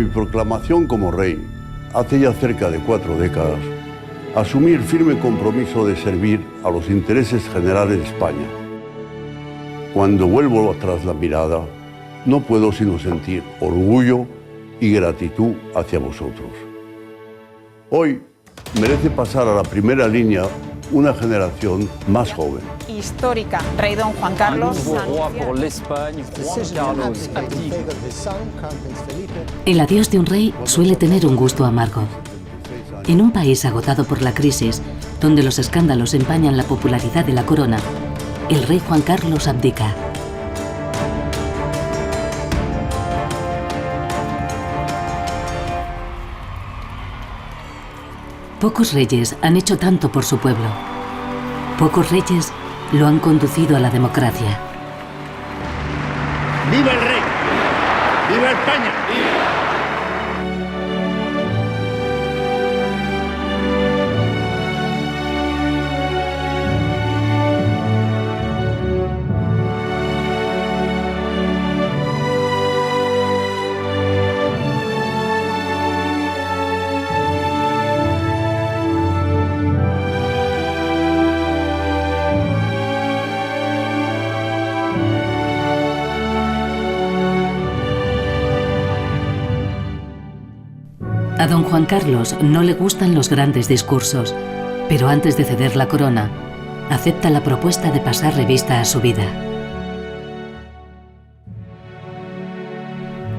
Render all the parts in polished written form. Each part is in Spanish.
mi proclamación como rey, hace ya cerca de 4 décadas, asumí el firme compromiso de servir a los intereses generales de España. Cuando vuelvo atrás la mirada, no puedo sino sentir orgullo y gratitud hacia vosotros. Hoy merece pasar a la primera línea una generación más joven. Histórica. Rey Don Juan Carlos. El adiós de un rey suele tener un gusto amargo. En un país agotado por la crisis, donde los escándalos empañan la popularidad de la corona, el rey Juan Carlos abdica. Pocos reyes han hecho tanto por su pueblo. Pocos reyes lo han conducido a la democracia. ¡Viva el rey! ¡Viva España! A don Juan Carlos no le gustan los grandes discursos, pero antes de ceder la corona, acepta la propuesta de pasar revista a su vida.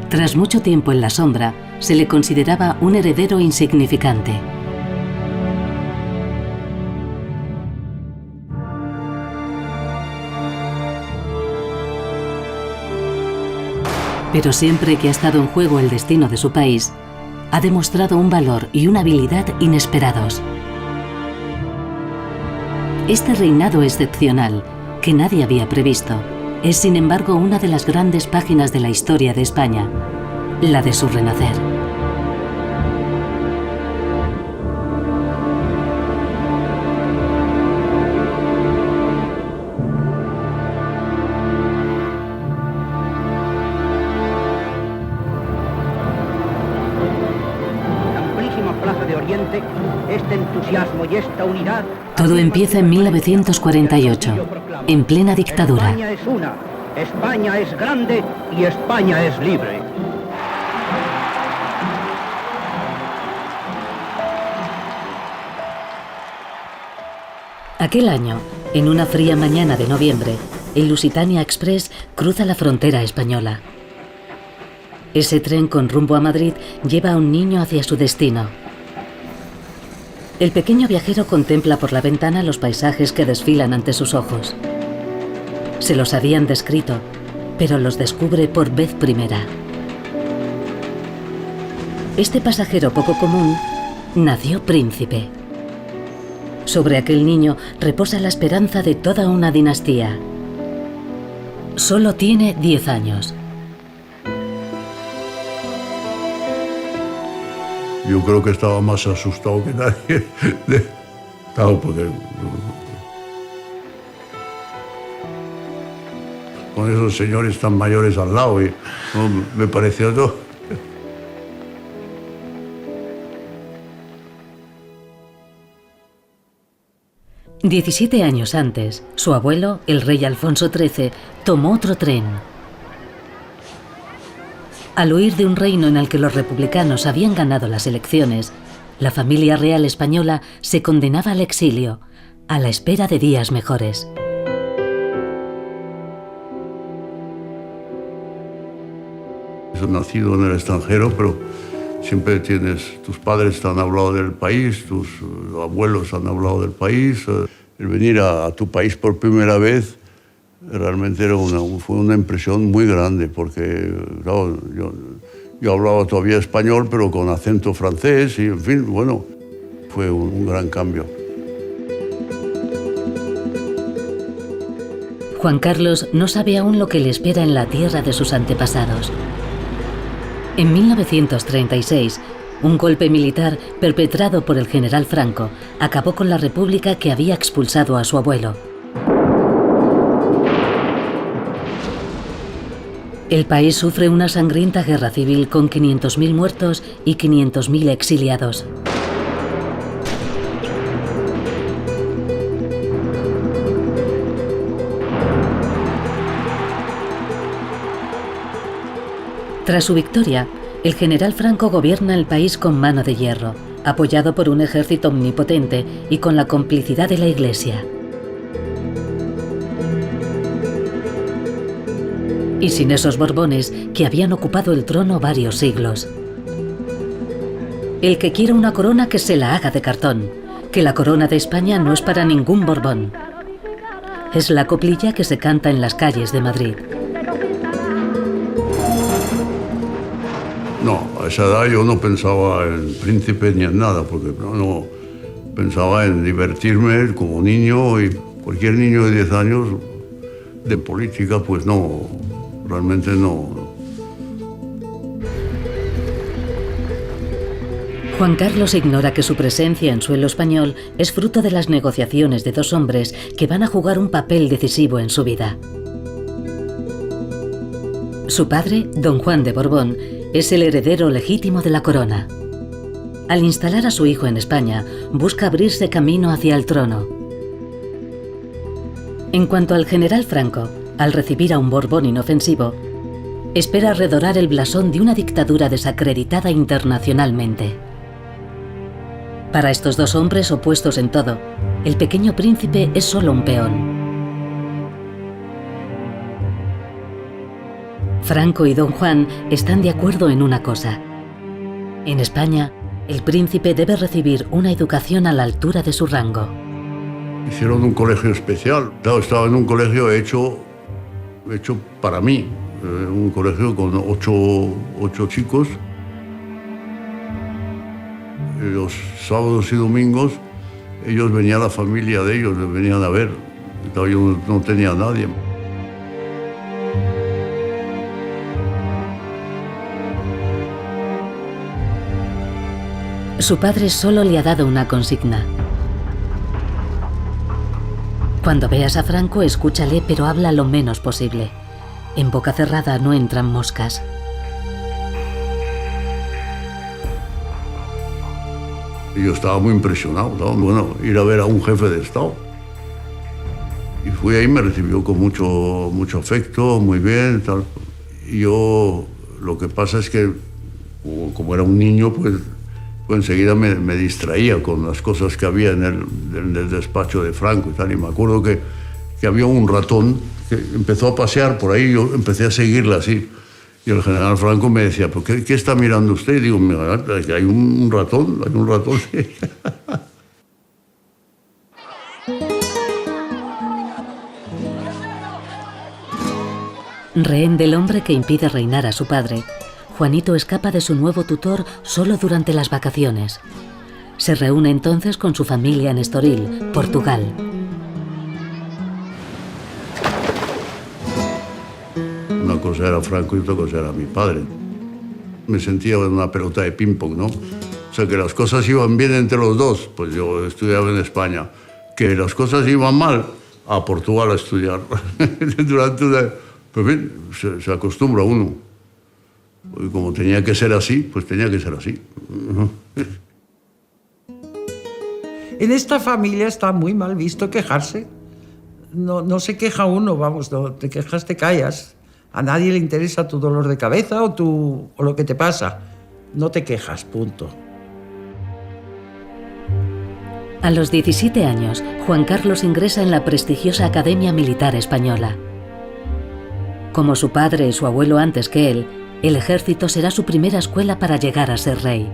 Tras mucho tiempo en la sombra, se le consideraba un heredero insignificante. Pero siempre que ha estado en juego el destino de su país, ha demostrado un valor y una habilidad inesperados. Este reinado excepcional, que nadie había previsto, es sin embargo una de las grandes páginas de la historia de España, la de su renacer. Este entusiasmo y esta unidad. Todo empieza en 1948, en plena dictadura. España es una, España es grande y España es libre. Aquel año, en una fría mañana de noviembre, el Lusitania Express cruza la frontera española. Ese tren con rumbo a Madrid lleva a un niño hacia su destino. El pequeño viajero contempla por la ventana los paisajes que desfilan ante sus ojos. Se los habían descrito, pero los descubre por vez primera. Este pasajero poco común nació príncipe. Sobre aquel niño reposa la esperanza de toda una dinastía. Solo tiene 10 años. Yo creo que estaba más asustado que nadie. Claro, porque con esos señores tan mayores al lado, y me pareció todo. 17 años antes, su abuelo, el rey Alfonso XIII, tomó otro tren. Al huir de un reino en el que los republicanos habían ganado las elecciones, la familia real española se condenaba al exilio, a la espera de días mejores. He nacido en el extranjero, pero siempre tus padres te han hablado del país, tus abuelos han hablado del país. El venir a tu país por primera vez realmente fue una impresión muy grande, porque claro, yo hablaba todavía español, pero con acento francés, y en fin, bueno, fue un gran cambio. Juan Carlos no sabe aún lo que le espera en la tierra de sus antepasados. En 1936, un golpe militar perpetrado por el general Franco acabó con la república que había expulsado a su abuelo. El país sufre una sangrienta guerra civil con 500.000 muertos y 500.000 exiliados. Tras su victoria, el general Franco gobierna el país con mano de hierro, apoyado por un ejército omnipotente y con la complicidad de la Iglesia. Y sin esos Borbones que habían ocupado el trono varios siglos. El que quiera una corona que se la haga de cartón, que la corona de España no es para ningún Borbón. Es la coplilla que se canta en las calles de Madrid. No, a esa edad yo no pensaba en príncipe ni en nada, porque no pensaba en divertirme como niño, y cualquier niño de 10 años de política, pues no, realmente no. Juan Carlos ignora que su presencia en suelo español es fruto de las negociaciones de dos hombres que van a jugar un papel decisivo en su vida. Su padre, don Juan de Borbón, es el heredero legítimo de la corona. Al instalar a su hijo en España, busca abrirse camino hacia el trono. En cuanto al general Franco, al recibir a un Borbón inofensivo, espera redorar el blasón de una dictadura desacreditada internacionalmente. Para estos dos hombres opuestos en todo, el pequeño príncipe es solo un peón. Franco y don Juan están de acuerdo en una cosa. En España, el príncipe debe recibir una educación a la altura de su rango. Hicieron un colegio especial. Claro, estaba en un colegio hecho para mí. Un colegio con ocho chicos. Los sábados y domingos, ellos venían la familia de ellos, les venían a ver. Claro, yo no tenía a nadie. Su padre solo le ha dado una consigna. Cuando veas a Franco, escúchale, pero habla lo menos posible. En boca cerrada no entran moscas. Yo estaba muy impresionado, ¿no? Bueno, ir a ver a un jefe de Estado. Y fui ahí, me recibió con mucho afecto, muy bien, tal. Y yo, lo que pasa es que, como era un niño, pues enseguida me distraía con las cosas que había en el despacho de Franco y tal. Y me acuerdo que había un ratón que empezó a pasear por ahí, yo empecé a seguirla así. Y el general Franco me decía, ¿por qué está mirando usted? Y digo, mira, hay un ratón, hay un ratón. Rehén del hombre que impide reinar a su padre, Juanito escapa de su nuevo tutor solo durante las vacaciones. Se reúne entonces con su familia en Estoril, Portugal. Una cosa era Franco y otra cosa era mi padre. Me sentía en una pelota de ping-pong, ¿no? O sea, que las cosas iban bien entre los dos, pues yo estudiaba en España. Que las cosas iban mal, a Portugal a estudiar. Pues bien, se acostumbra uno. Y como tenía que ser así, pues tenía que ser así. En esta familia está muy mal visto quejarse. No se queja uno, vamos, no, te quejas, te callas. A nadie le interesa tu dolor de cabeza o lo que te pasa. No te quejas, punto. A los 17 años, Juan Carlos ingresa en la prestigiosa Academia Militar Española. Como su padre y su abuelo antes que él, el ejército será su primera escuela para llegar a ser rey.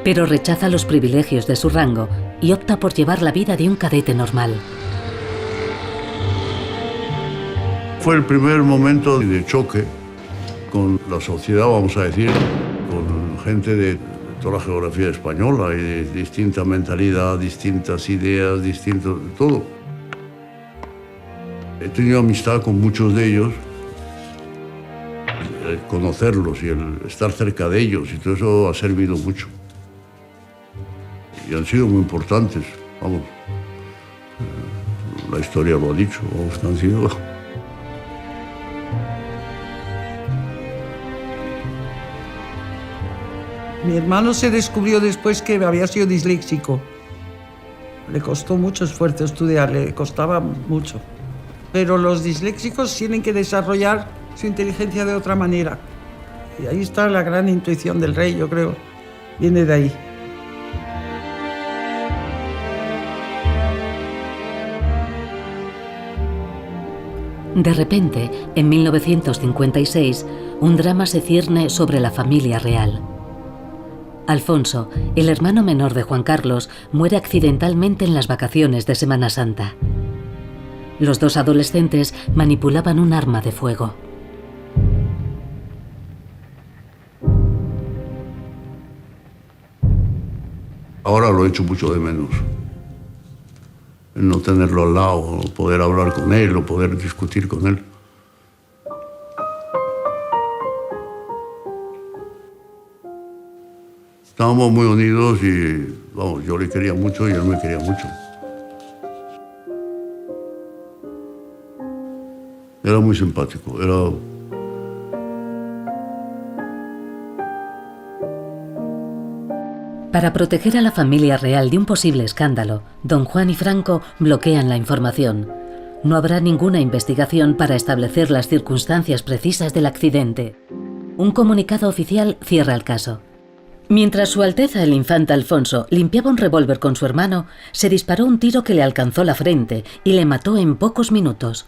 Pero rechaza los privilegios de su rango y opta por llevar la vida de un cadete normal. Fue el primer momento de choque con la sociedad, vamos a decir, con gente de toda la geografía española y de distinta mentalidad, distintas ideas, distinto todo. He tenido amistad con muchos de ellos. El conocerlos y el estar cerca de ellos y todo eso ha servido mucho. Y han sido muy importantes, vamos. La historia lo ha dicho, vamos, que han sido Mi hermano se descubrió después que había sido disléxico. Le costó mucho esfuerzo estudiar, le costaba mucho. Pero los disléxicos tienen que desarrollar su inteligencia de otra manera. Y ahí está la gran intuición del rey, yo creo. Viene de ahí. De repente, en 1956, un drama se cierne sobre la familia real. Alfonso, el hermano menor de Juan Carlos, muere accidentalmente en las vacaciones de Semana Santa. Los dos adolescentes manipulaban un arma de fuego. Ahora lo echo mucho de menos. El no tenerlo al lado, poder hablar con él o poder discutir con él. Estábamos muy unidos y vamos, yo le quería mucho y él me quería mucho. Era muy simpático, Para proteger a la familia real de un posible escándalo, don Juan y Franco bloquean la información. No habrá ninguna investigación para establecer las circunstancias precisas del accidente. Un comunicado oficial cierra el caso. Mientras Su Alteza el Infante Alfonso limpiaba un revólver con su hermano, se disparó un tiro que le alcanzó la frente y le mató en pocos minutos.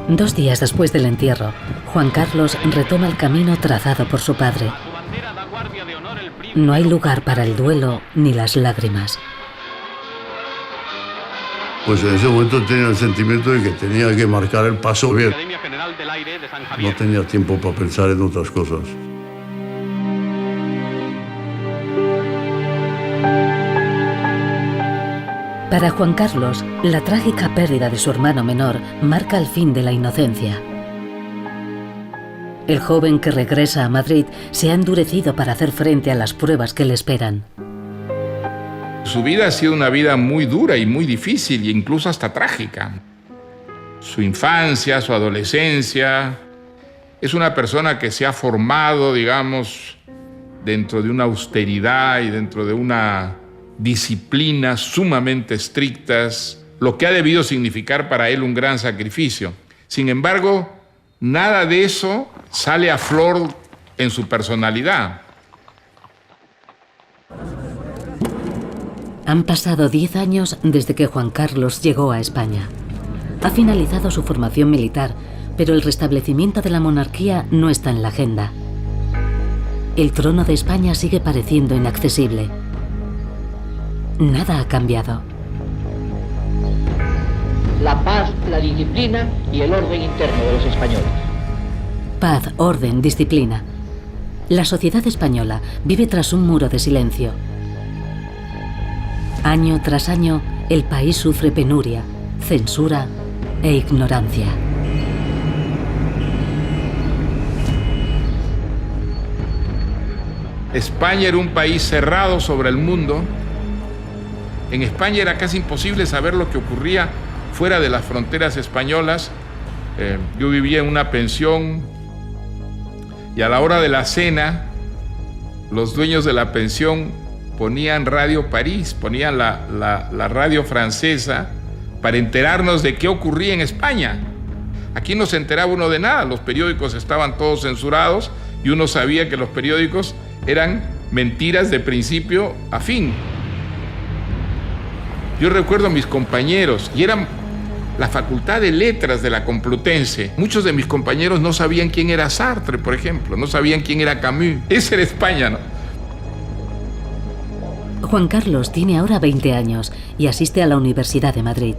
Dos días después del entierro, Juan Carlos retoma el camino trazado por su padre. No hay lugar para el duelo ni las lágrimas. Pues en ese momento tenía el sentimiento de que tenía que marcar el paso bien. No tenía tiempo para pensar en otras cosas. Para Juan Carlos, la trágica pérdida de su hermano menor marca el fin de la inocencia. El joven que regresa a Madrid se ha endurecido para hacer frente a las pruebas que le esperan. Su vida ha sido una vida muy dura y muy difícil e incluso hasta trágica. Su infancia, su adolescencia, es una persona que se ha formado, digamos, dentro de una austeridad y dentro de una disciplinas sumamente estrictas, lo que ha debido significar para él un gran sacrificio. Sin embargo, nada de eso sale a flor en su personalidad. Han pasado 10 años desde que Juan Carlos llegó a España. Ha finalizado su formación militar, pero el restablecimiento de la monarquía no está en la agenda. El trono de España sigue pareciendo inaccesible. Nada ha cambiado. La paz, la disciplina y el orden interno de los españoles. Paz, orden, disciplina. La sociedad española vive tras un muro de silencio. Año tras año, el país sufre penuria, censura e ignorancia. España era un país cerrado sobre el mundo. En España era casi imposible saber lo que ocurría fuera de las fronteras españolas. Yo vivía en una pensión y a la hora de la cena, los dueños de la pensión ponían Radio París, ponían la radio francesa para enterarnos de qué ocurría en España. Aquí no se enteraba uno de nada, los periódicos estaban todos censurados y uno sabía que los periódicos eran mentiras de principio a fin. Yo recuerdo a mis compañeros, y eran la Facultad de Letras de la Complutense. Muchos de mis compañeros no sabían quién era Sartre, por ejemplo, no sabían quién era Camus. Esa era España, ¿no? Juan Carlos tiene ahora 20 años y asiste a la Universidad de Madrid.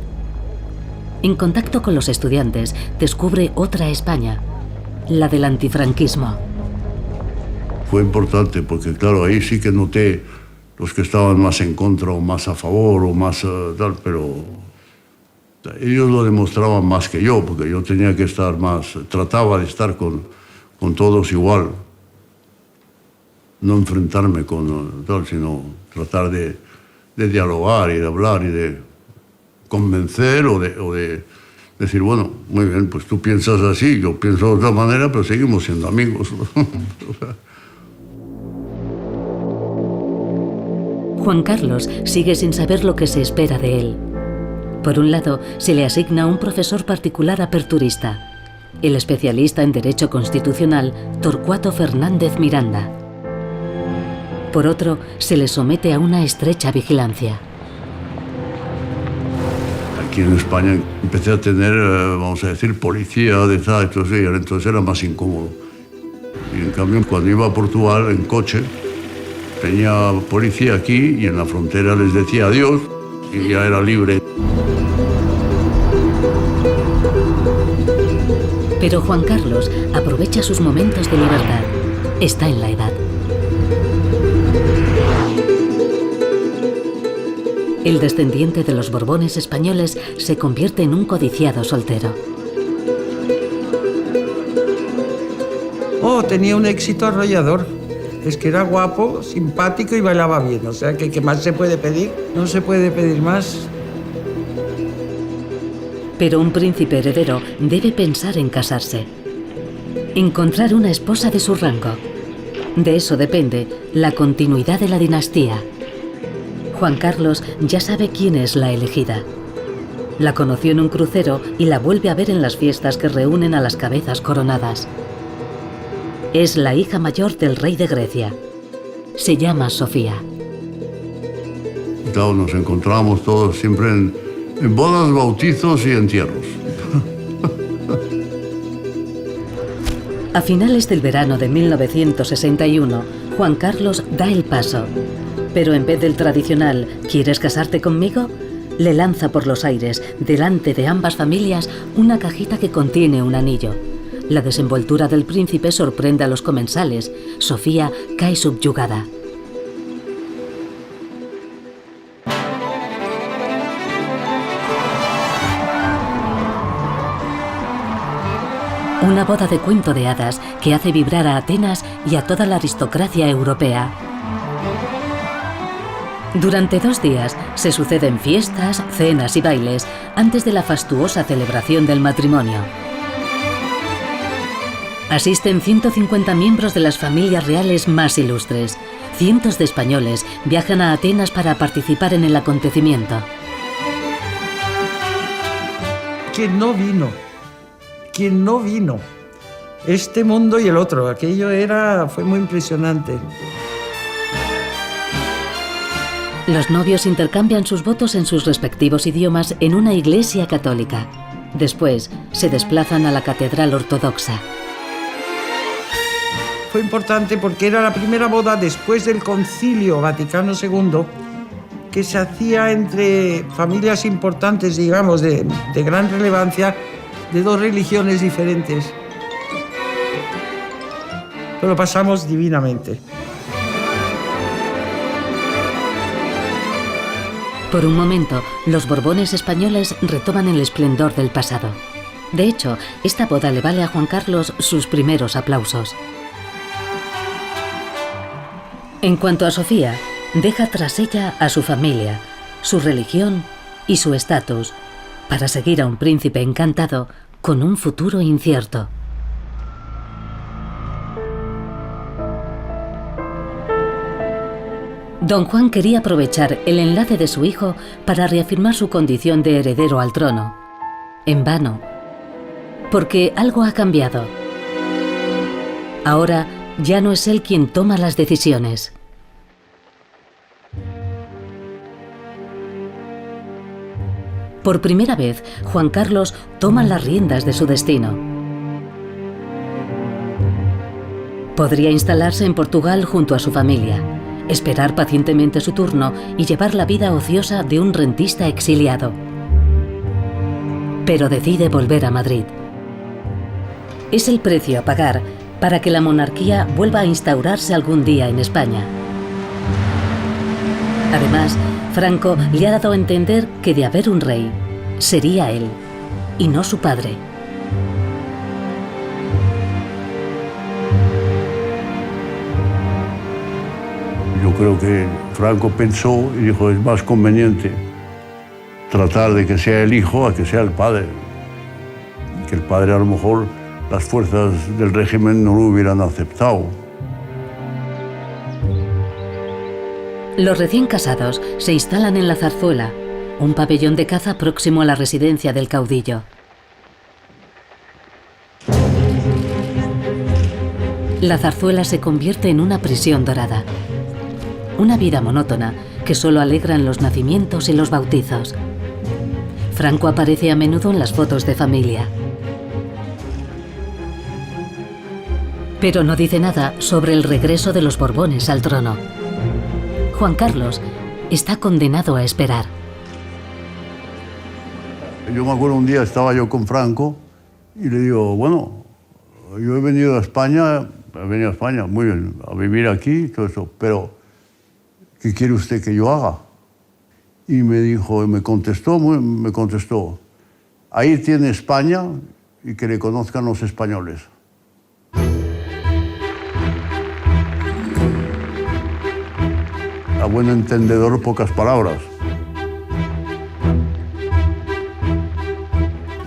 En contacto con los estudiantes, descubre otra España, la del antifranquismo. Fue importante porque, claro, ahí sí que noté los que estaban más en contra o más a favor o más tal, pero ellos lo demostraban más que yo, porque yo tenía que estar más, trataba de estar con todos igual, no enfrentarme con tal, sino tratar de dialogar y de hablar y de convencer o de decir, bueno, muy bien, pues tú piensas así, yo pienso de otra manera, pero seguimos siendo amigos. Juan Carlos sigue sin saber lo que se espera de él. Por un lado, se le asigna un profesor particular aperturista, el especialista en Derecho Constitucional Torcuato Fernández Miranda. Por otro, se le somete a una estrecha vigilancia. Aquí en España empecé a tener, vamos a decir, policía de tal, entonces era más incómodo. Y en cambio, cuando iba a Portugal en coche, tenía policía aquí y en la frontera les decía adiós y ya era libre. Pero Juan Carlos aprovecha sus momentos de libertad. Está en la edad. El descendiente de los Borbones españoles se convierte en un codiciado soltero. Oh, tenía un éxito arrollador. Es que era guapo, simpático y bailaba bien. O sea, que ¿qué más se puede pedir? No se puede pedir más. Pero un príncipe heredero debe pensar en casarse. Encontrar una esposa de su rango. De eso depende la continuidad de la dinastía. Juan Carlos ya sabe quién es la elegida. La conoció en un crucero y la vuelve a ver en las fiestas que reúnen a las cabezas coronadas. Es la hija mayor del rey de Grecia. Se llama Sofía. Claro, nos encontrábamos todos siempre en bodas, bautizos y entierros. A finales del verano de 1961, Juan Carlos da el paso. Pero en vez del tradicional ¿quieres casarte conmigo?, le lanza por los aires, delante de ambas familias, una cajita que contiene un anillo. La desenvoltura del príncipe sorprende a los comensales. Sofía cae subyugada. Una boda de cuento de hadas que hace vibrar a Atenas y a toda la aristocracia europea. Durante 2 días se suceden fiestas, cenas y bailes antes de la fastuosa celebración del matrimonio. Asisten 150 miembros de las familias reales más ilustres. Cientos de españoles viajan a Atenas para participar en el acontecimiento. ¿Quién no vino? ¿Quién no vino? Este mundo y el otro. Aquello fue muy impresionante. Los novios intercambian sus votos en sus respectivos idiomas en una iglesia católica. Después, se desplazan a la catedral ortodoxa. Fue importante porque era la primera boda después del Concilio Vaticano II que se hacía entre familias importantes, digamos, de gran relevancia, de 2 religiones diferentes. Lo pasamos divinamente. Por un momento, los Borbones españoles retoman el esplendor del pasado. De hecho, esta boda le vale a Juan Carlos sus primeros aplausos. En cuanto a Sofía, deja tras ella a su familia, su religión y su estatus, para seguir a un príncipe encantado con un futuro incierto. Don Juan quería aprovechar el enlace de su hijo para reafirmar su condición de heredero al trono. En vano, porque algo ha cambiado. Ahora ya no es él quien toma las decisiones. Por primera vez, Juan Carlos toma las riendas de su destino. Podría instalarse en Portugal junto a su familia, esperar pacientemente su turno y llevar la vida ociosa de un rentista exiliado. Pero decide volver a Madrid. Es el precio a pagar para que la monarquía vuelva a instaurarse algún día en España. Además, Franco le ha dado a entender que de haber un rey, sería él, y no su padre. Yo creo que Franco pensó y dijo, es más conveniente tratar de que sea el hijo a que sea el padre. que el padre a lo mejor las fuerzas del régimen no lo hubieran aceptado. Los recién casados se instalan en la Zarzuela, un pabellón de caza próximo a la residencia del caudillo. La Zarzuela se convierte en una prisión dorada. Una vida monótona que solo alegran los nacimientos y los bautizos. Franco aparece a menudo en las fotos de familia. Pero no dice nada sobre el regreso de los Borbones al trono. Juan Carlos está condenado a esperar. Yo me acuerdo un día, estaba yo con Franco y le digo, bueno, yo he venido a España, muy bien, a vivir aquí, todo eso, pero ¿qué quiere usted que yo haga? Y me contestó, ahí tiene España y que le conozcan los españoles. A buen entendedor, pocas palabras.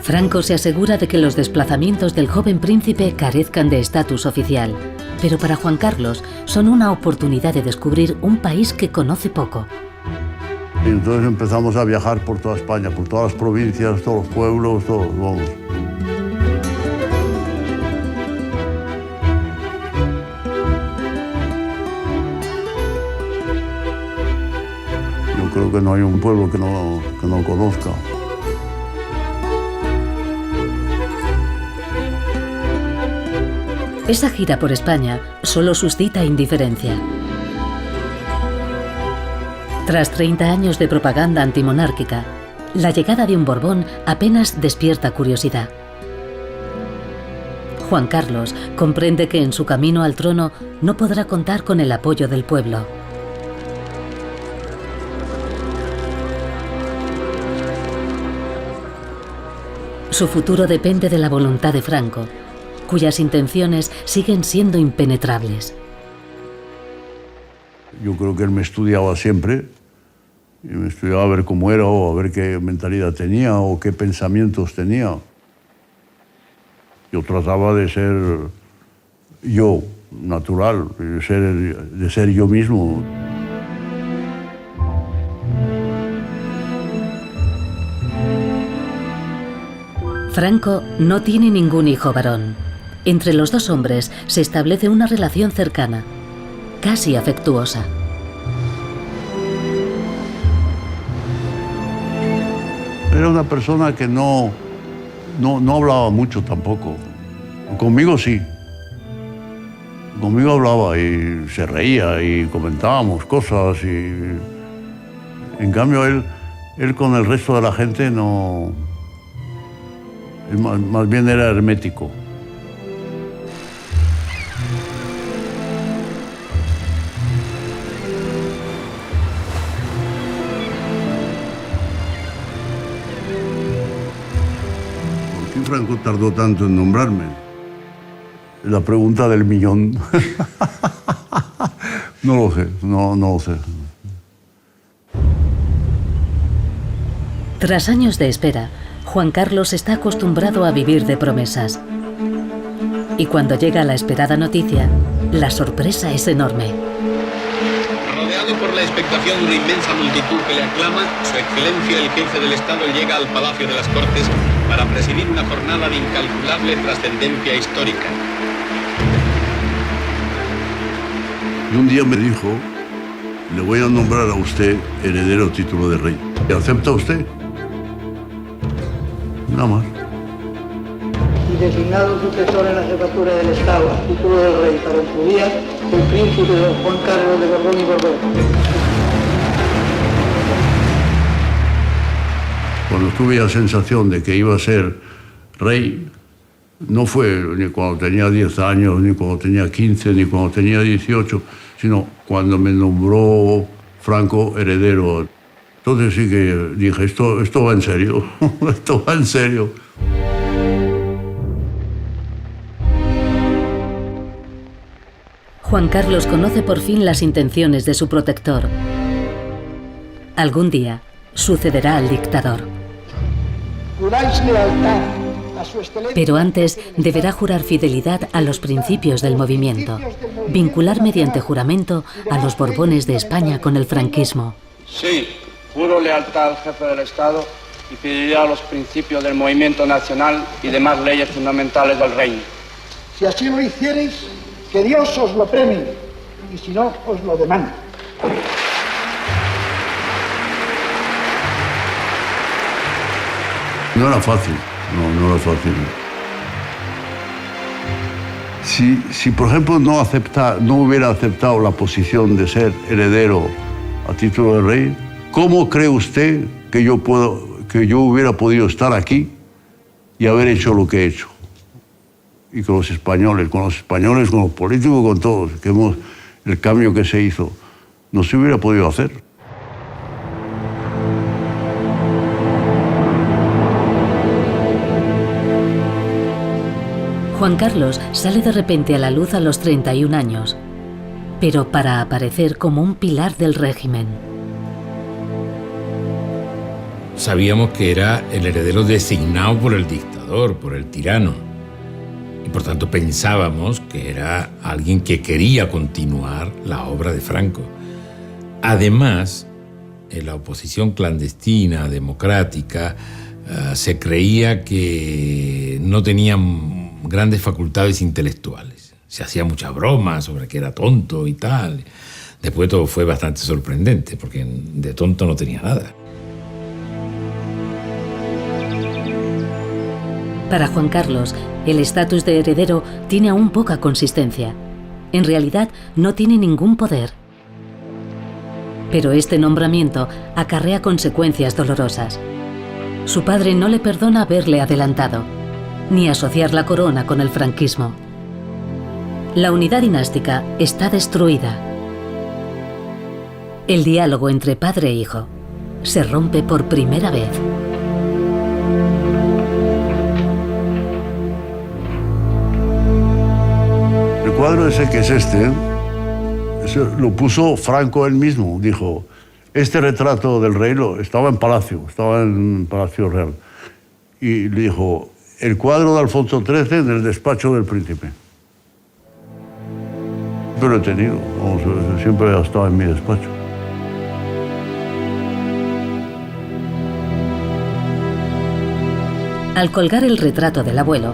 Franco se asegura de que los desplazamientos del joven príncipe carezcan de estatus oficial, pero para Juan Carlos son una oportunidad de descubrir un país que conoce poco. Y entonces empezamos a viajar por toda España, por todas las provincias, todos los pueblos, todos, vamos. Yo creo que no hay un pueblo que no conozca. Esa gira por España solo suscita indiferencia. Tras 30 años de propaganda antimonárquica, la llegada de un Borbón apenas despierta curiosidad. Juan Carlos comprende que en su camino al trono no podrá contar con el apoyo del pueblo. Su futuro depende de la voluntad de Franco, cuyas intenciones siguen siendo impenetrables. Yo creo que él me estudiaba siempre, y me estudiaba a ver cómo era, o a ver qué mentalidad tenía, o qué pensamientos tenía. Yo trataba de ser yo, natural, de ser yo mismo. Franco no tiene ningún hijo varón. Entre los dos hombres se establece una relación cercana, casi afectuosa. Era una persona que no hablaba mucho tampoco. Conmigo sí. Conmigo hablaba y se reía y comentábamos cosas. En cambio, él con el resto de la gente no... Más bien era hermético. ¿Por qué Franco tardó tanto en nombrarme? La pregunta del millón. No lo sé, no lo sé. Tras años de espera, Juan Carlos está acostumbrado a vivir de promesas. Y cuando llega la esperada noticia, la sorpresa es enorme. Rodeado por la expectación de una inmensa multitud que le aclama, Su Excelencia el Jefe del Estado llega al Palacio de las Cortes para presidir una jornada de incalculable trascendencia histórica. Y un día me dijo, le voy a nombrar a usted heredero título de rey. ¿Acepta usted? Nada más. Y designado sucesor en la jefatura del Estado, a título del rey, para en su día, el príncipe don Juan Carlos de Borbón y Borbón. Cuando tuve la sensación de que iba a ser rey, no fue ni cuando tenía 10 años, ni cuando tenía 15, ni cuando tenía 18, sino cuando me nombró Franco heredero. Entonces sí que dije, esto va en serio, esto va en serio. Juan Carlos conoce por fin las intenciones de su protector. Algún día sucederá al dictador. Juráis lealtad Pero antes deberá jurar fidelidad a los principios del movimiento, vincular mediante juramento a los Borbones de España con el franquismo. Sí, juro lealtad al jefe del Estado y fidelidad a los principios del movimiento nacional y demás leyes fundamentales del reino. Si así lo hiciereis, que Dios os lo premie, y si no, os lo demande. No era fácil, no era fácil. Si por ejemplo no hubiera aceptado la posición de ser heredero a título de rey, ¿cómo cree usted que yo hubiera podido estar aquí y haber hecho lo que he hecho? Y con los españoles, con los políticos, con todos, el cambio que se hizo, no se hubiera podido hacer. Juan Carlos sale de repente a la luz a los 31 años, pero para aparecer como un pilar del régimen. Sabíamos que era el heredero designado por el dictador, por el tirano, y por tanto pensábamos que era alguien que quería continuar la obra de Franco. Además, en la oposición clandestina, democrática, se creía que no tenían grandes facultades intelectuales. Se hacía mucha broma sobre que era tonto y tal. Después todo fue bastante sorprendente, porque de tonto no tenía nada. Para Juan Carlos, el estatus de heredero tiene aún poca consistencia. En realidad, no tiene ningún poder. Pero este nombramiento acarrea consecuencias dolorosas. Su padre no le perdona haberle adelantado, ni asociar la corona con el franquismo. La unidad dinástica está destruida. El diálogo entre padre e hijo se rompe por primera vez. El cuadro ese que es ese lo puso Franco él mismo. Dijo, este retrato del rey estaba en Palacio Real. Y le dijo, el cuadro de Alfonso XIII en el despacho del príncipe. Yo lo he tenido, siempre ha estado en mi despacho. Al colgar el retrato del abuelo,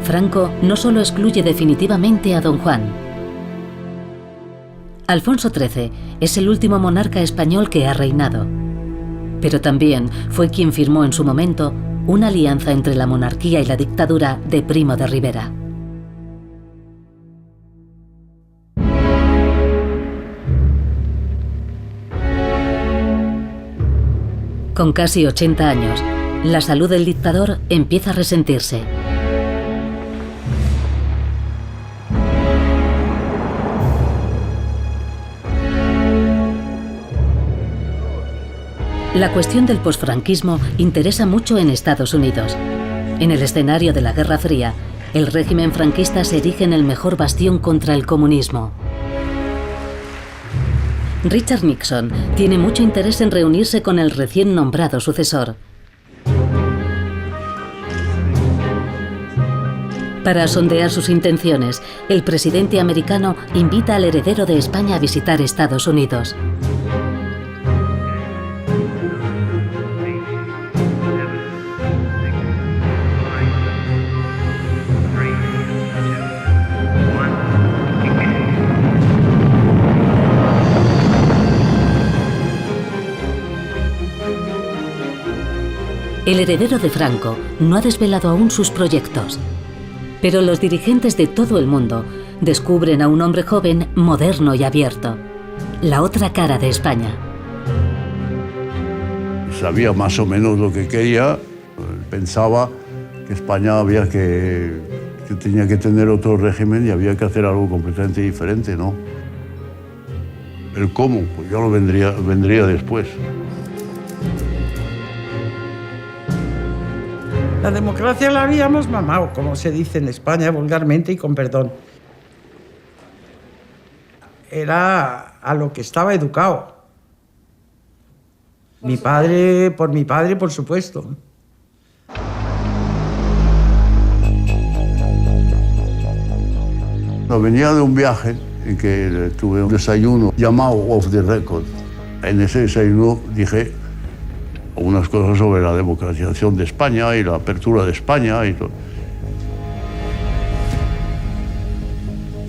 Franco no solo excluye definitivamente a don Juan. Alfonso XIII es el último monarca español que ha reinado, pero también fue quien firmó en su momento una alianza entre la monarquía y la dictadura de Primo de Rivera. Con casi 80 años, la salud del dictador empieza a resentirse. La cuestión del posfranquismo interesa mucho en Estados Unidos. En el escenario de la Guerra Fría, el régimen franquista se erige en el mejor bastión contra el comunismo. Richard Nixon tiene mucho interés en reunirse con el recién nombrado sucesor. Para sondear sus intenciones, el presidente americano invita al heredero de España a visitar Estados Unidos. El heredero de Franco no ha desvelado aún sus proyectos, pero los dirigentes de todo el mundo descubren a un hombre joven, moderno y abierto, la otra cara de España. Sabía más o menos lo que quería, pensaba que España que tenía que tener otro régimen y había que hacer algo completamente diferente, ¿no? El cómo, pues ya lo vendría después. La democracia la habíamos mamado, como se dice en España vulgarmente y con perdón. Era a lo que estaba educado. Por mi padre, por supuesto. Venía de un viaje en que tuve un desayuno llamado Off the Record. En ese desayuno dije algunas cosas sobre la democratización de España y la apertura de España y todo.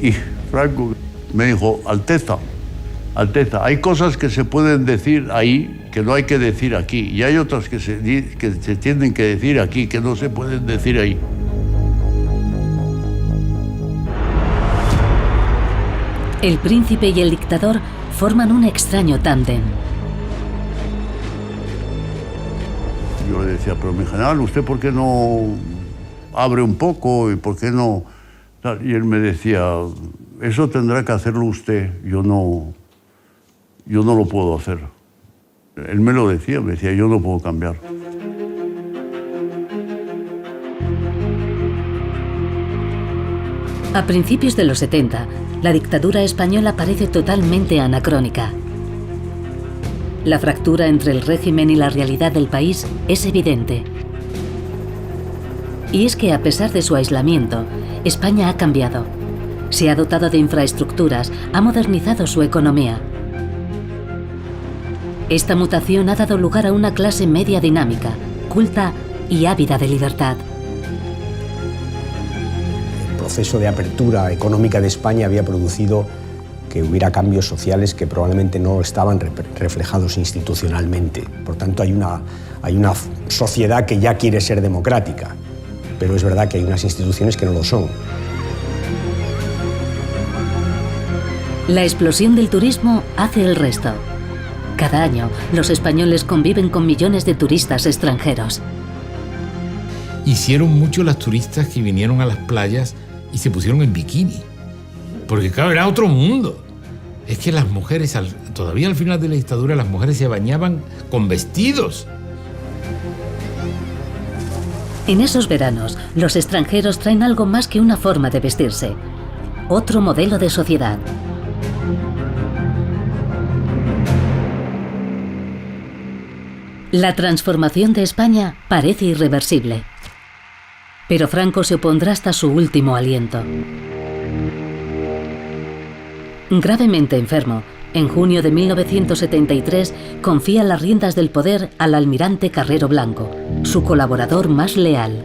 Y Franco me dijo, Alteza, hay cosas que se pueden decir ahí que no hay que decir aquí, y hay otras que se tienen que decir aquí que no se pueden decir ahí. El príncipe y el dictador forman un extraño tándem. Yo le decía, pero mi general, ¿usted por qué no abre un poco y por qué no...? Y él me decía, eso tendrá que hacerlo usted, yo no lo puedo hacer. Él me lo decía, yo no puedo cambiar. A principios de los 70, la dictadura española parece totalmente anacrónica. La fractura entre el régimen y la realidad del país es evidente. Y es que a pesar de su aislamiento, España ha cambiado. Se ha dotado de infraestructuras, ha modernizado su economía. Esta mutación ha dado lugar a una clase media dinámica, culta y ávida de libertad. El proceso de apertura económica de España había producido que hubiera cambios sociales que probablemente no estaban reflejados institucionalmente. Por tanto, hay una sociedad que ya quiere ser democrática, pero es verdad que hay unas instituciones que no lo son. La explosión del turismo hace el resto. Cada año, los españoles conviven con millones de turistas extranjeros. Hicieron mucho las turistas que vinieron a las playas y se pusieron en bikini. Porque claro, era otro mundo. Es que las mujeres, todavía al final de la dictadura, las mujeres se bañaban con vestidos. En esos veranos, los extranjeros traen algo más que una forma de vestirse. Otro modelo de sociedad. La transformación de España parece irreversible. Pero Franco se opondrá hasta su último aliento. Gravemente enfermo, en junio de 1973 confía las riendas del poder al almirante Carrero Blanco, su colaborador más leal.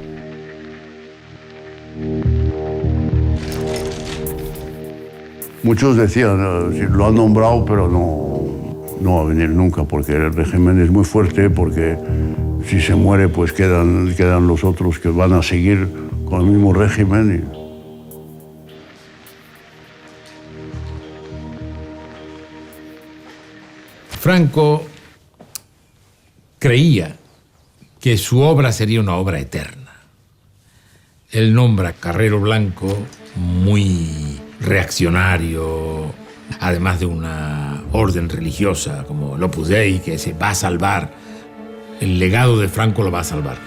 Muchos decían, lo han nombrado, pero no va a venir nunca, porque el régimen es muy fuerte, porque si se muere, pues quedan los otros que van a seguir con el mismo régimen. Franco creía que su obra sería una obra eterna. Él nombra Carrero Blanco muy reaccionario, además de una orden religiosa como el Opus Dei, que se va a salvar. El legado de Franco lo va a salvar.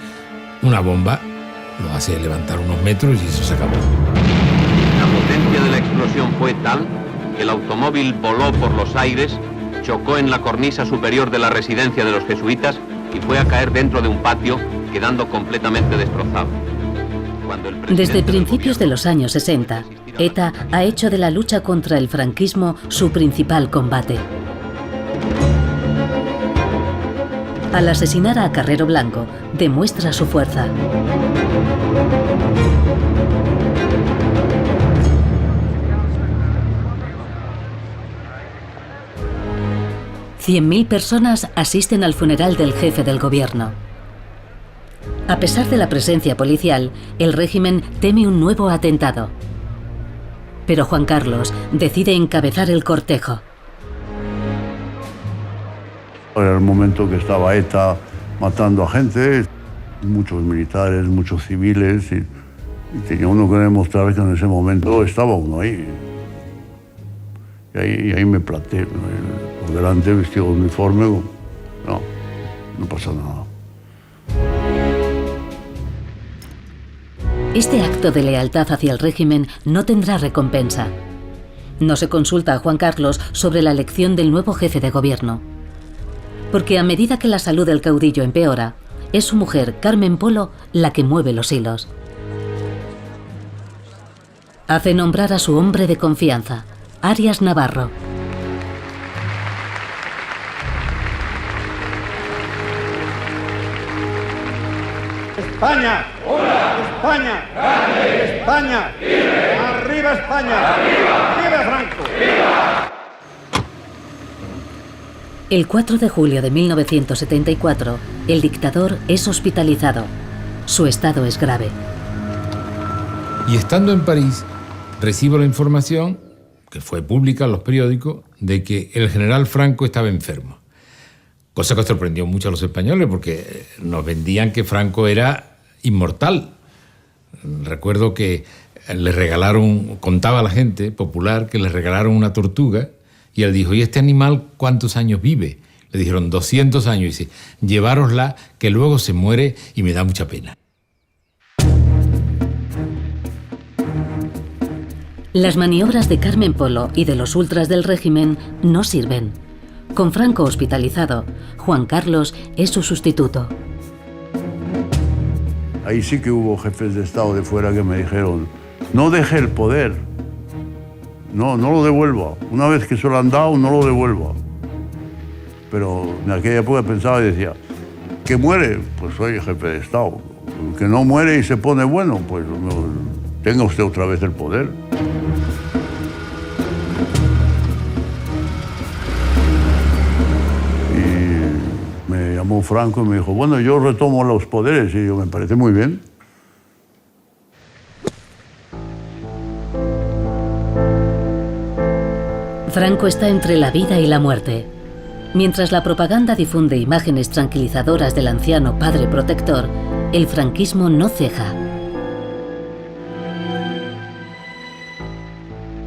Una bomba lo hace levantar unos metros y eso se acabó. La potencia de la explosión fue tal que el automóvil voló por los aires, chocó en la cornisa superior de la residencia de los jesuitas y fue a caer dentro de un patio, quedando completamente destrozado. Desde principios de los años 60, ETA ha hecho de la lucha contra el franquismo su principal combate. Al asesinar a Carrero Blanco, demuestra su fuerza. $100.000 personas asisten al funeral del jefe del gobierno. A pesar de la presencia policial, el régimen teme un nuevo atentado. Pero Juan Carlos decide encabezar el cortejo. Era el momento que estaba ETA matando a gente, muchos militares, muchos civiles, y tenía uno que demostrar que en ese momento estaba uno ahí. Y ahí me planté por delante, vestido de uniforme. No pasa nada. Este acto de lealtad hacia el régimen no tendrá recompensa. No se consulta a Juan Carlos sobre la elección del nuevo jefe de gobierno. Porque a medida que la salud del caudillo empeora, es su mujer, Carmen Polo, la que mueve los hilos. Hace nombrar a su hombre de confianza, Arias Navarro. España, España, España, arriba España, arriba Franco. El 4 de julio de 1974, el dictador es hospitalizado. Su estado es grave. Y estando en París, recibo la información, que fue pública en los periódicos, de que el general Franco estaba enfermo. Cosa que sorprendió mucho a los españoles porque nos vendían que Franco era inmortal. Recuerdo que le regalaron, contaba la gente popular, que le regalaron una tortuga y él dijo, ¿y este animal cuántos años vive? Le dijeron 200 años y dice, llevárosla que luego se muere y me da mucha pena. Las maniobras de Carmen Polo y de los ultras del régimen no sirven. Con Franco hospitalizado, Juan Carlos es su sustituto. Ahí sí que hubo jefes de Estado de fuera que me dijeron, no deje el poder, no lo devuelva. Una vez que se lo han dado, no lo devuelva. Pero en aquella época pensaba y decía, ¿que muere? Pues soy jefe de Estado. Que no muere y se pone bueno, pues tenga usted otra vez el poder. Me llamó Franco y me dijo, bueno, yo retomo los poderes. Y yo, me parece muy bien. Franco está entre la vida y la muerte. Mientras la propaganda difunde imágenes tranquilizadoras del anciano padre protector, el franquismo no ceja.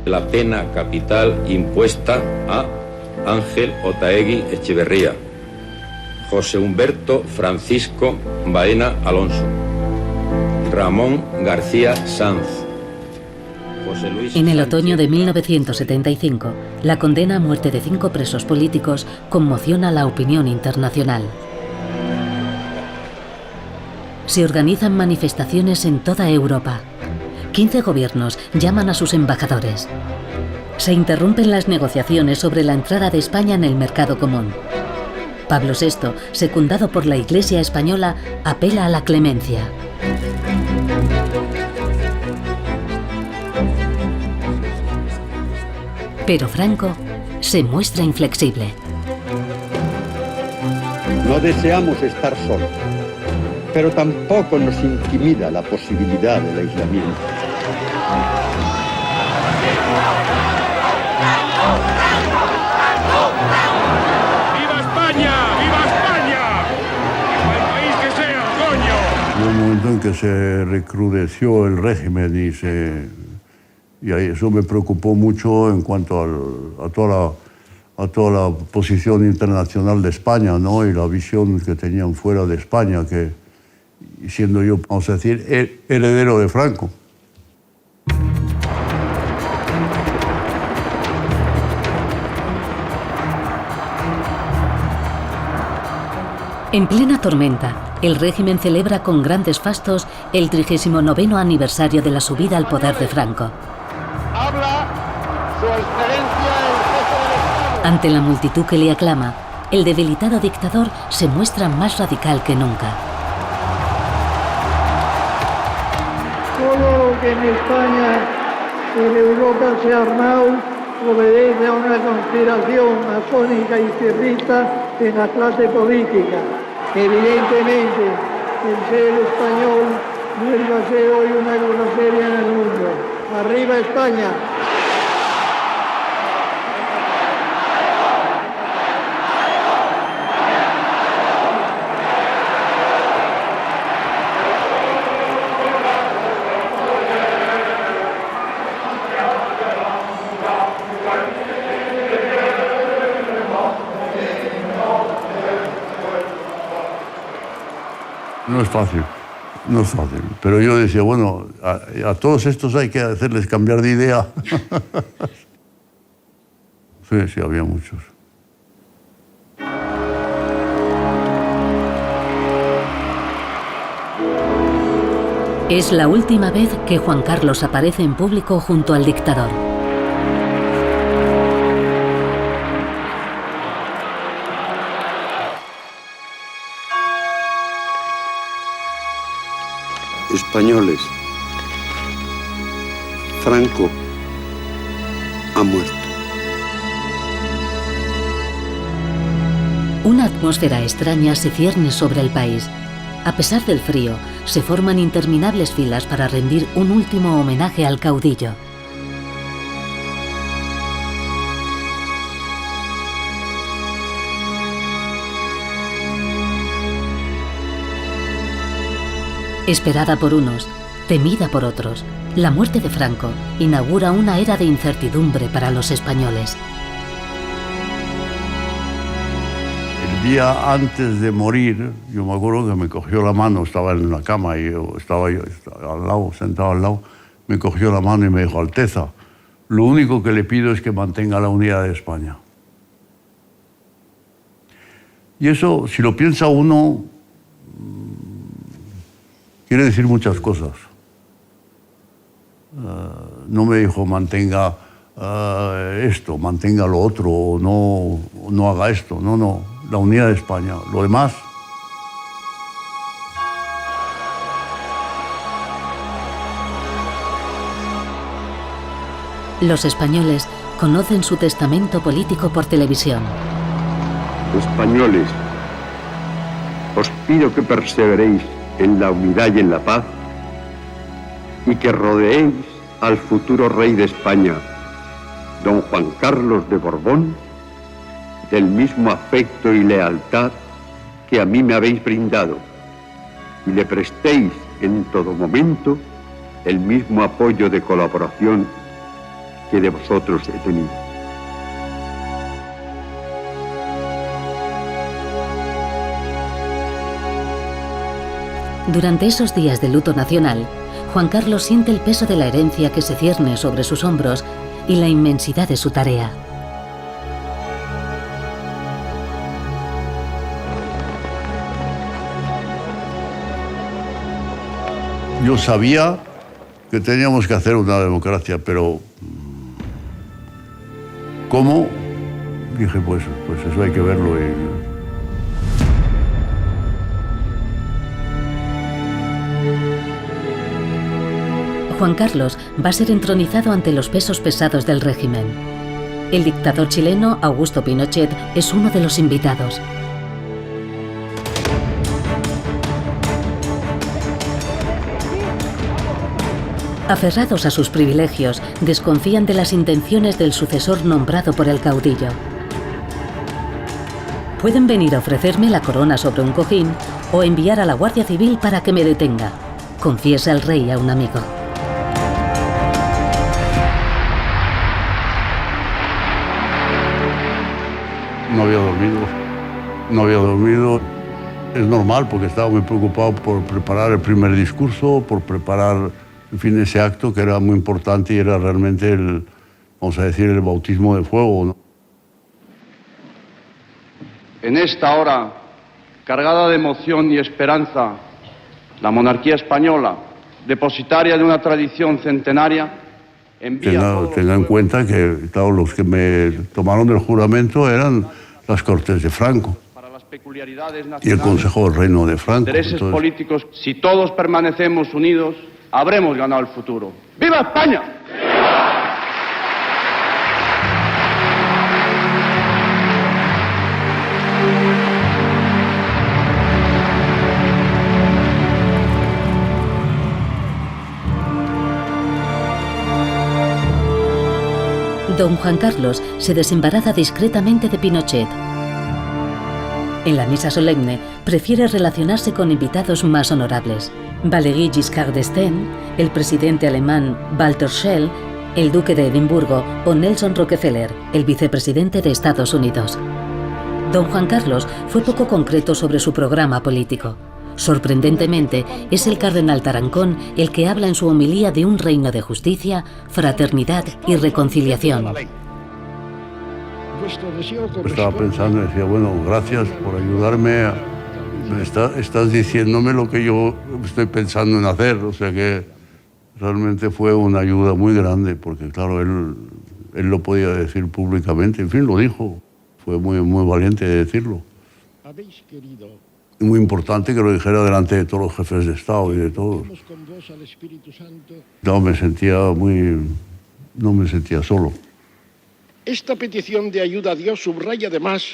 La pena capital impuesta a Ángel Otaegui Echeverría, José Humberto Francisco Baena Alonso, Ramón García Sanz, José Luis En el otoño de 1975, la condena a muerte de 5 presos políticos conmociona la opinión internacional. Se organizan manifestaciones en toda Europa. 15 gobiernos llaman a sus embajadores. Se interrumpen las negociaciones sobre la entrada de España en el mercado común. Pablo VI, secundado por la Iglesia española, apela a la clemencia. Pero Franco se muestra inflexible. No deseamos estar solos, pero tampoco nos intimida la posibilidad del aislamiento. Hubo un momento en que se recrudeció el régimen y eso me preocupó mucho en cuanto a toda la posición internacional de España, ¿no? Y la visión que tenían fuera de España, que siendo yo, vamos a decir, heredero de Franco. En plena tormenta, el régimen celebra con grandes fastos el 39º aniversario de la subida al poder de Franco. Habla su excelencia el jefe del Estado. Ante la multitud que le aclama, el debilitado dictador se muestra más radical que nunca. Todo lo que en España y en Europa se ha armado obedece a una conspiración masónica y cierrista en la clase política. Evidentemente, el ser español vuelve a ser hoy una grosería en el mundo. ¡Arriba España! No es fácil, no es fácil. Pero yo decía, bueno, a todos estos hay que hacerles cambiar de idea. Sí, había muchos. Es la última vez que Juan Carlos aparece en público junto al dictador. Españoles, Franco ha muerto. Una atmósfera extraña se cierne sobre el país. A pesar del frío, se forman interminables filas para rendir un último homenaje al caudillo. Esperada por unos, temida por otros, la muerte de Franco inaugura una era de incertidumbre para los españoles. El día antes de morir, yo me acuerdo que me cogió la mano, estaba en la cama y estaba al lado, sentado al lado, me cogió la mano y me dijo: Alteza, lo único que le pido es que mantenga la unidad de España. Y eso, si lo piensa uno, quiere decir muchas cosas. No me dijo mantenga esto, mantenga lo otro, o no haga esto. No, la unidad de España. Lo demás, los españoles conocen su testamento político por televisión. Españoles, os pido que perseveréis en la unidad y en la paz, y que rodeéis al futuro rey de España, don Juan Carlos de Borbón, del mismo afecto y lealtad que a mí me habéis brindado, y le prestéis en todo momento el mismo apoyo de colaboración que de vosotros he tenido. Durante esos días de luto nacional, Juan Carlos siente el peso de la herencia que se cierne sobre sus hombros y la inmensidad de su tarea. yo sabía que teníamos que hacer una democracia, pero ¿cómo? Dije, pues eso hay que verlo. Juan Carlos va a ser entronizado ante los pesos pesados del régimen. El dictador chileno Augusto Pinochet es uno de los invitados. Aferrados a sus privilegios, desconfían de las intenciones del sucesor nombrado por el caudillo. Pueden venir a ofrecerme la corona sobre un cojín o enviar a la Guardia Civil para que me detenga, confiesa el rey a un amigo. No había dormido. Es normal porque estaba muy preocupado por preparar el primer discurso, por preparar, en fin, ese acto que era muy importante y era realmente vamos a decir, el bautismo de fuego, ¿no? En esta hora, cargada de emoción y esperanza, la monarquía española, depositaria de una tradición centenaria, Tenga en cuenta que, claro, los que me tomaron el juramento eran las Cortes de Franco y el Consejo del Reino de Franco. Intereses políticos, si todos permanecemos unidos, habremos ganado el futuro. ¡Viva España! Don Juan Carlos se desembaraza discretamente de Pinochet. En la misa solemne prefiere relacionarse con invitados más honorables. Valéry Giscard d'Estaing, el presidente alemán Walter Scheel, el duque de Edimburgo o Nelson Rockefeller, el vicepresidente de Estados Unidos. Don Juan Carlos fue poco concreto sobre su programa político. Sorprendentemente, es el cardenal Tarancón el que habla en su homilía de un reino de justicia, fraternidad y reconciliación. Estaba pensando y decía, bueno, gracias por ayudarme Estás diciéndome lo que yo estoy pensando en hacer, o sea que realmente fue una ayuda muy grande, porque claro, él lo podía decir públicamente, en fin, lo dijo, fue muy valiente de decirlo. Habéis querido. Muy importante que lo dijera delante de todos los jefes de Estado y de todos. No me sentía solo. Esta petición de ayuda a Dios subraya además...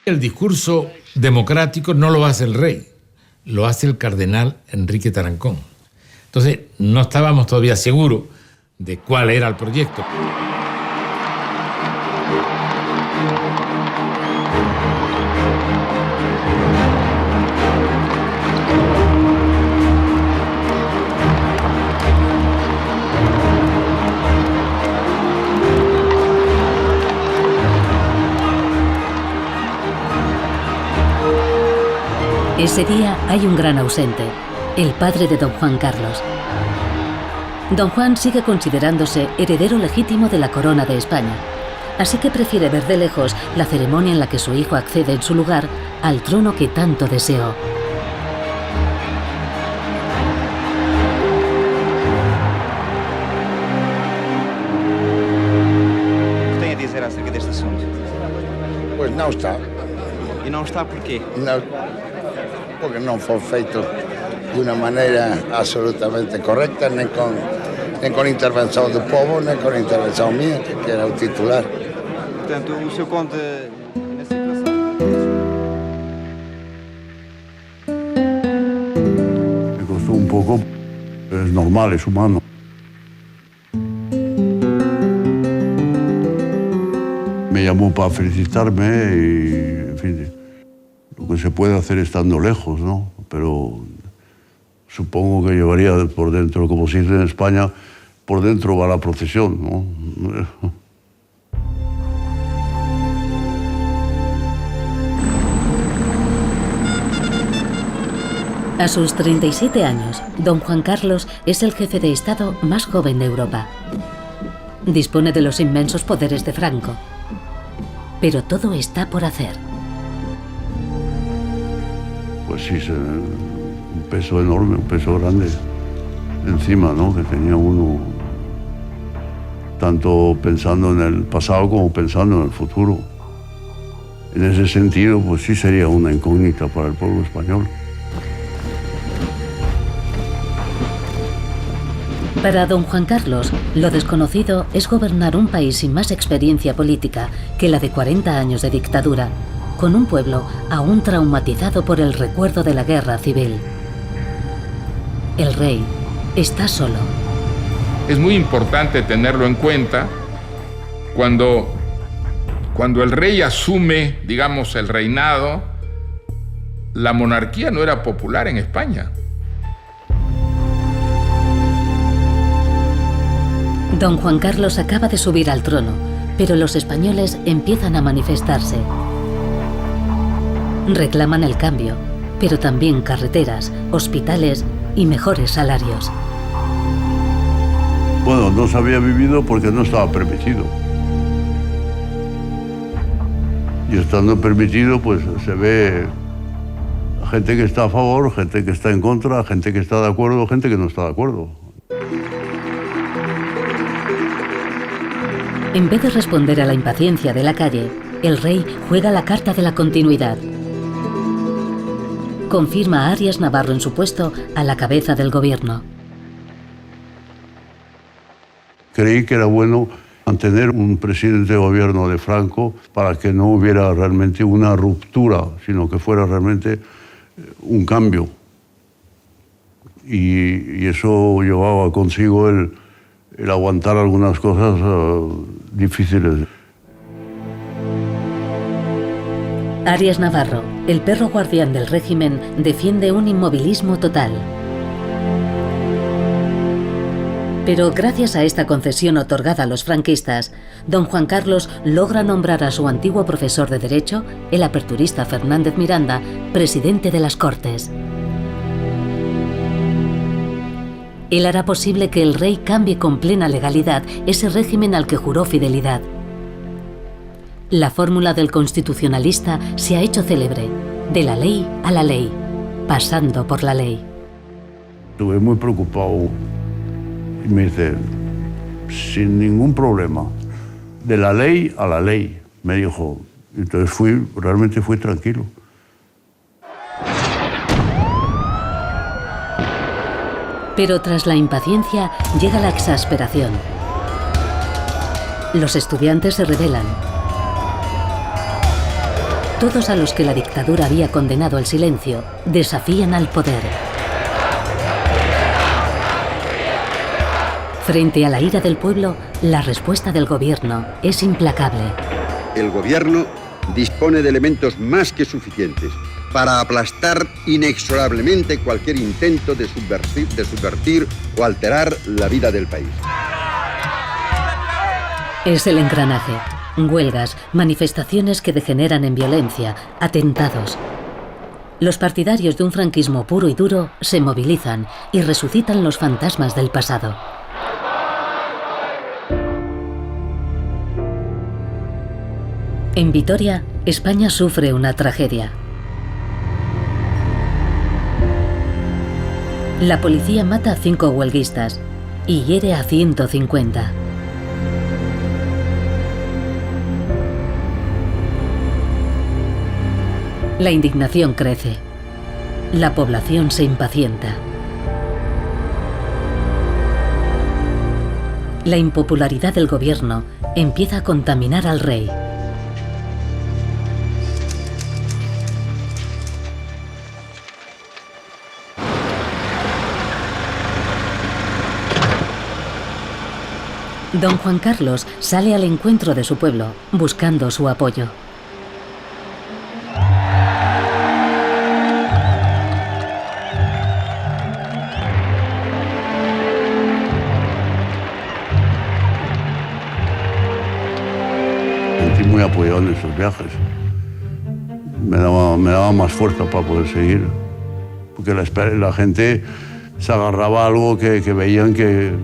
El discurso democrático no lo hace el rey, lo hace el cardenal Enrique Tarancón. Entonces, no estábamos todavía seguros de cuál era el proyecto. Ese día hay un gran ausente, el padre de don Juan Carlos. Don Juan sigue considerándose heredero legítimo de la corona de España, así que prefiere ver de lejos la ceremonia en la que su hijo accede en su lugar al trono que tanto deseó. ¿Qué tem a dizer acerca deste assunto? Pois não está. E não está porquê? Não, porque não foi feito de uma maneira absolutamente correcta, nem com intervenção do povo, nem com intervenção minha, que era o titular. Portanto, o seu conta na situação... Me costó un poco, es normal, es humano. Me llamó para felicitarme y, en fin, lo que se puede hacer estando lejos, ¿no? Pero supongo que llevaría por dentro, como se dice en España, por dentro va la procesión, ¿no? A sus 37 años, don Juan Carlos es el jefe de Estado más joven de Europa. Dispone de los inmensos poderes de Franco. Pero todo está por hacer. Pues sí, un peso enorme, un peso grande encima, ¿no? Que tenía uno, tanto pensando en el pasado como pensando en el futuro. En ese sentido, pues sí sería una incógnita para el pueblo español. Para don Juan Carlos, lo desconocido es gobernar un país sin más experiencia política que la de 40 años de dictadura, con un pueblo aún traumatizado por el recuerdo de la guerra civil. El rey está solo. Es muy importante tenerlo en cuenta cuando el rey asume, digamos, el reinado. La monarquía no era popular en España. Don Juan Carlos acaba de subir al trono, pero los españoles empiezan a manifestarse. Reclaman el cambio, pero también carreteras, hospitales y mejores salarios. Bueno, no se había vivido porque no estaba permitido. Y estando permitido, pues se ve gente que está a favor, gente que está en contra, gente que está de acuerdo, gente que no está de acuerdo. En vez de responder a la impaciencia de la calle, el rey juega la carta de la continuidad. Confirma a Arias Navarro en su puesto a la cabeza del gobierno. Creí que era bueno mantener un presidente de gobierno de Franco para que no hubiera realmente una ruptura, sino que fuera realmente un cambio. Y eso llevaba consigo el aguantar algunas cosas difíciles. Arias Navarro, el perro guardián del régimen, defiende un inmovilismo total. Pero gracias a esta concesión otorgada a los franquistas, don Juan Carlos logra nombrar a su antiguo profesor de Derecho, el aperturista Fernández Miranda, presidente de las Cortes. Él hará posible que el rey cambie con plena legalidad ese régimen al que juró fidelidad. La fórmula del constitucionalista se ha hecho célebre, de la ley a la ley, pasando por la ley. Estuve muy preocupado y me dice, sin ningún problema, de la ley a la ley, me dijo. Entonces realmente fui tranquilo. Pero tras la impaciencia llega la exasperación. Los estudiantes se rebelan. Todos a los que la dictadura había condenado al silencio desafían al poder. Frente a la ira del pueblo, la respuesta del gobierno es implacable. El gobierno dispone de elementos más que suficientes para aplastar inexorablemente cualquier intento de subvertir o alterar la vida del país. Es el engranaje. Huelgas, manifestaciones que degeneran en violencia, atentados. Los partidarios de un franquismo puro y duro se movilizan y resucitan los fantasmas del pasado. En Vitoria, España sufre una tragedia. La policía mata a 5 huelguistas y hiere a 150. La indignación crece. La población se impacienta. La impopularidad del gobierno empieza a contaminar al rey. Don Juan Carlos sale al encuentro de su pueblo, buscando su apoyo. Me sentí muy apoyado en esos viajes. Me daba más fuerza para poder seguir. Porque la gente se agarraba a algo que veían que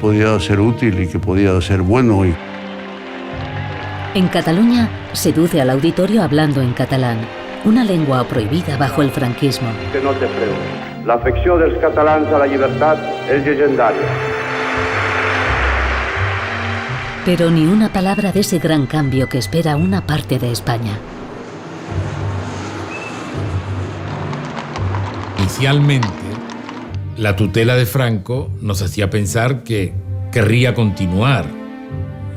podía ser útil y que podía ser bueno. En Cataluña, seduce al auditorio hablando en catalán, una lengua prohibida bajo el franquismo. Que no te pregunto. La afecció dels catalans a la llibertat és llegendària. Pero ni una palabra de ese gran cambio que espera una parte de España. Inicialmente, la tutela de Franco nos hacía pensar que querría continuar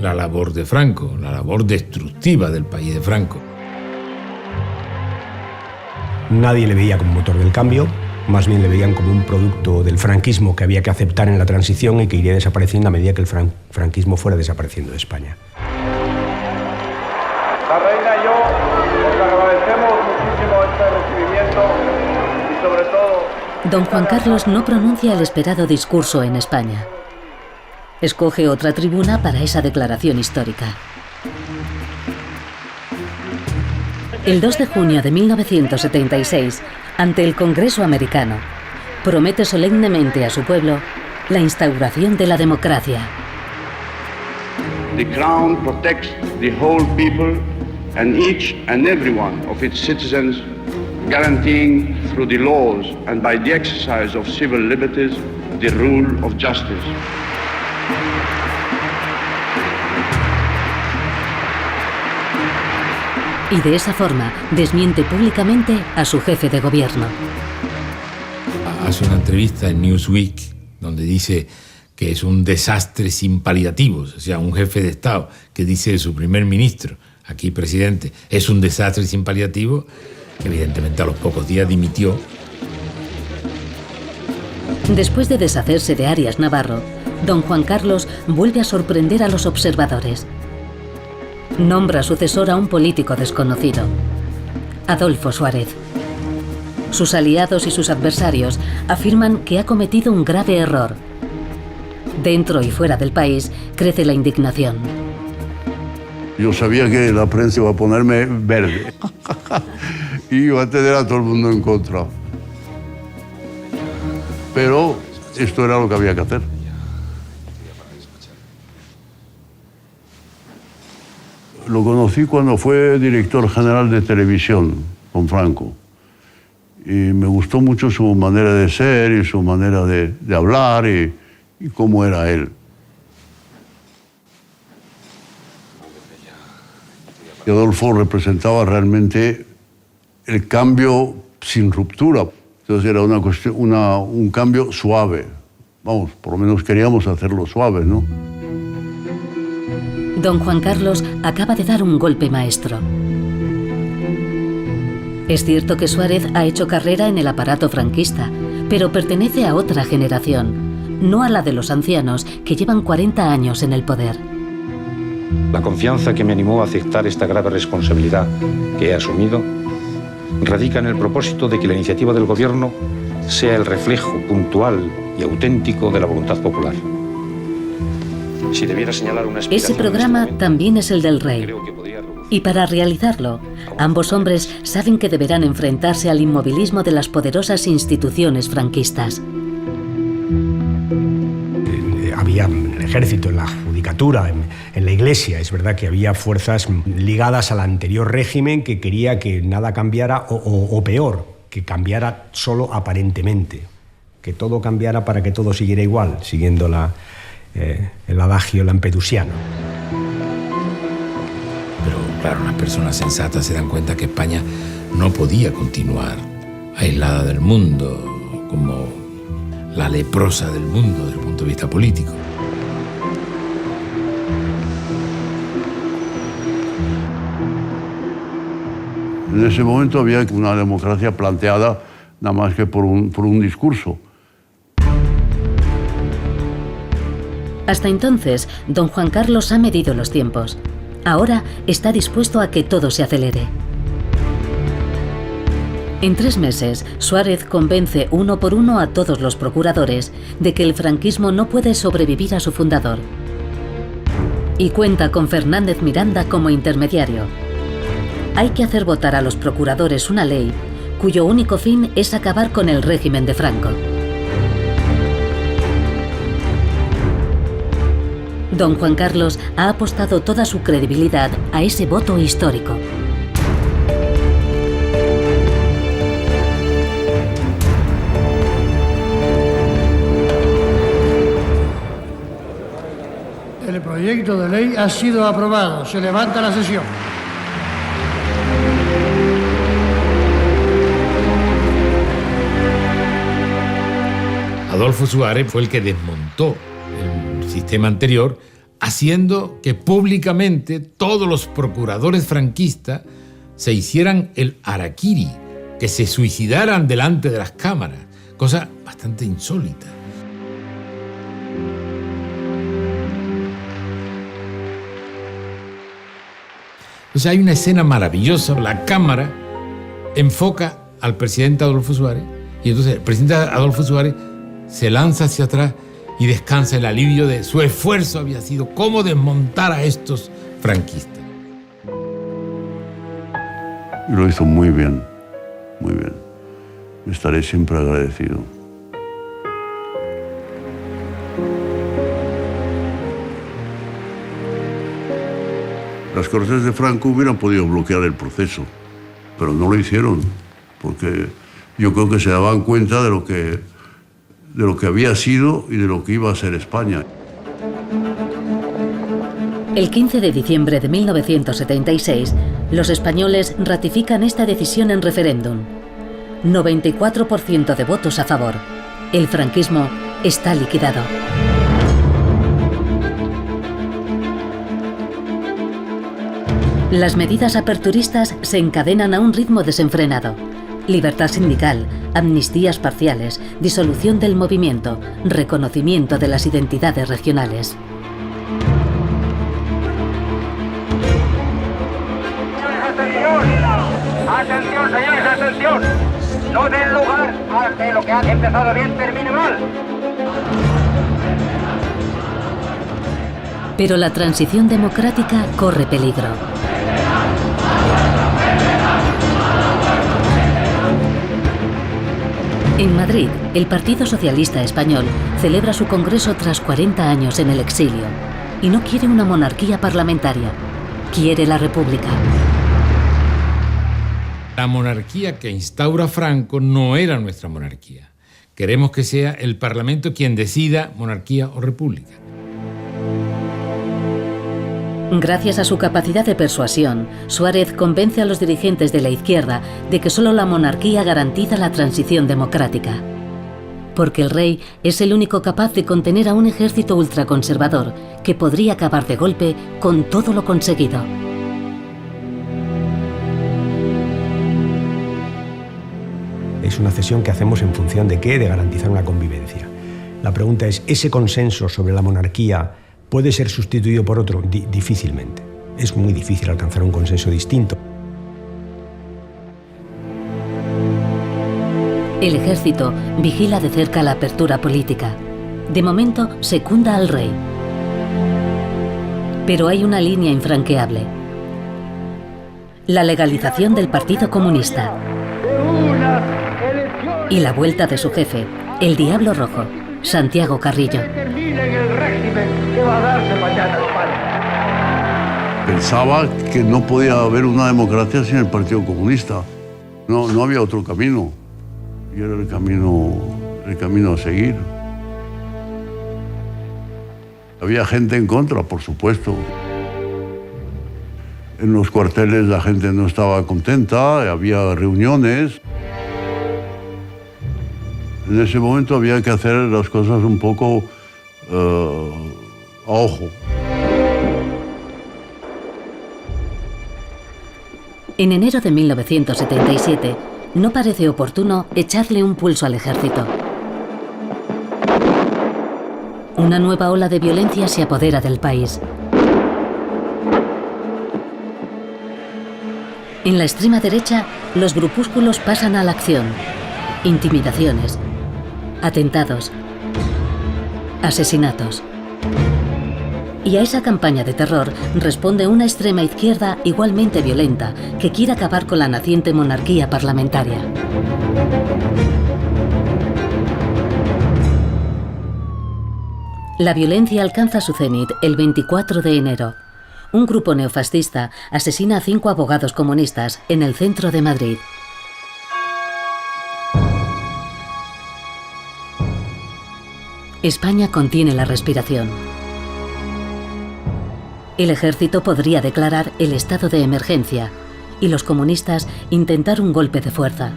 la labor de Franco, la labor destructiva del país de Franco. Nadie le veía como motor del cambio, más bien le veían como un producto del franquismo que había que aceptar en la transición y que iría desapareciendo a medida que el franquismo fuera desapareciendo de España. La reina y yo os agradecemos muchísimo este recibimiento y sobre todo... Don Juan Carlos no pronuncia el esperado discurso en España. Escoge otra tribuna para esa declaración histórica. El 2 de junio de 1976, ante el Congreso americano, promete solemnemente a su pueblo la instauración de la democracia. The Crown protects the whole people and each and every one of its citizens, guaranteeing through the laws and by the exercise of civil liberties the rule of justice. Y de esa forma desmiente públicamente a su jefe de gobierno. Hace una entrevista en Newsweek donde dice que es un desastre sin paliativos, o sea, un jefe de Estado que dice de su primer ministro, aquí presidente, es un desastre sin paliativos. Evidentemente a los pocos días dimitió. Después de deshacerse de Arias Navarro, don Juan Carlos vuelve a sorprender a los observadores. Nombra sucesor a un político desconocido, Adolfo Suárez. Sus aliados y sus adversarios afirman que ha cometido un grave error. Dentro y fuera del país crece la indignación. Yo sabía que la prensa iba a ponerme verde y iba a tener a todo el mundo en contra. Pero esto era lo que había que hacer. Lo conocí cuando fue director general de televisión con Franco. y me gustó mucho su manera de ser y su manera de hablar y cómo era él. Y Adolfo representaba realmente el cambio sin ruptura. Entonces era un cambio suave. Vamos, por lo menos queríamos hacerlo suave, ¿no? Don Juan Carlos acaba de dar un golpe maestro. Es cierto que Suárez ha hecho carrera en el aparato franquista, pero pertenece a otra generación, no a la de los ancianos que llevan 40 años en el poder. La confianza que me animó a aceptar esta grave responsabilidad que he asumido radica en el propósito de que la iniciativa del Gobierno sea el reflejo puntual y auténtico de la voluntad popular. Si debiera señalar una explicación... Ese programa también es el del rey. Y para realizarlo, ambos hombres saben que deberán enfrentarse al inmovilismo de las poderosas instituciones franquistas. Había en el ejército, en la judicatura, en la iglesia, es verdad que había fuerzas ligadas al anterior régimen que quería que nada cambiara o peor, que cambiara solo aparentemente, que todo cambiara para que todo siguiera igual, siguiendo el adagio lampedusiano. Pero claro, las personas sensatas se dan cuenta que España no podía continuar aislada del mundo, como la leprosa del mundo desde el punto de vista político. En ese momento había una democracia planteada nada más que por un discurso. Hasta entonces, don Juan Carlos ha medido los tiempos. Ahora está dispuesto a que todo se acelere. En 3 meses, Suárez convence uno por uno a todos los procuradores de que el franquismo no puede sobrevivir a su fundador. Y cuenta con Fernández Miranda como intermediario. Hay que hacer votar a los procuradores una ley cuyo único fin es acabar con el régimen de Franco. Don Juan Carlos ha apostado toda su credibilidad a ese voto histórico. El proyecto de ley ha sido aprobado. Se levanta la sesión. Adolfo Suárez fue el que desmontó el sistema anterior, haciendo que públicamente todos los procuradores franquistas se hicieran el harakiri, que se suicidaran delante de las cámaras, cosa bastante insólita. Entonces hay una escena maravillosa, la cámara enfoca al presidente Adolfo Suárez y entonces el presidente Adolfo Suárez se lanza hacia atrás y descansa el alivio de su esfuerzo había sido cómo desmontar a estos franquistas. Y lo hizo muy bien, muy bien. Me estaré siempre agradecido. Las Cortes de Franco hubieran podido bloquear el proceso, pero no lo hicieron, porque yo creo que se daban cuenta de lo que había sido y de lo que iba a ser España. El 15 de diciembre de 1976, los españoles ratifican esta decisión en referéndum. 94% de votos a favor. El franquismo está liquidado. Las medidas aperturistas se encadenan a un ritmo desenfrenado. Libertad sindical, amnistías parciales, disolución del movimiento, reconocimiento de las identidades regionales. ¡Atención, señores, atención! No den lugar a que lo que ha empezado bien termine mal. Pero la transición democrática corre peligro. En Madrid, el Partido Socialista Español celebra su congreso tras 40 años en el exilio y no quiere una monarquía parlamentaria, quiere la república. La monarquía que instaura Franco no era nuestra monarquía. Queremos que sea el Parlamento quien decida monarquía o república. Gracias a su capacidad de persuasión, Suárez convence a los dirigentes de la izquierda de que solo la monarquía garantiza la transición democrática. Porque el rey es el único capaz de contener a un ejército ultraconservador que podría acabar de golpe con todo lo conseguido. Es una cesión que hacemos en función de ¿qué? De garantizar una convivencia. La pregunta es, ¿ese consenso sobre la monarquía puede ser sustituido por otro? Difícilmente. Es muy difícil alcanzar un consenso distinto. El ejército vigila de cerca la apertura política. De momento, secunda al rey. Pero hay una línea infranqueable: la legalización del Partido Comunista y la vuelta de su jefe, el Diablo Rojo, Santiago Carrillo. Pensaba que no podía haber una democracia sin el Partido Comunista. No había otro camino. Y era el camino a seguir. Había gente en contra, por supuesto. En los cuarteles la gente no estaba contenta, había reuniones. En ese momento había que hacer las cosas un poco a ojo. En enero de 1977, no parece oportuno echarle un pulso al ejército. Una nueva ola de violencia se apodera del país. En la extrema derecha, los grupúsculos pasan a la acción. Intimidaciones, atentados, asesinatos. Y a esa campaña de terror responde una extrema izquierda igualmente violenta que quiere acabar con la naciente monarquía parlamentaria. La violencia alcanza su cenit el 24 de enero. Un grupo neofascista asesina a 5 abogados comunistas en el centro de Madrid. España contiene la respiración. El ejército podría declarar el estado de emergencia y los comunistas intentar un golpe de fuerza.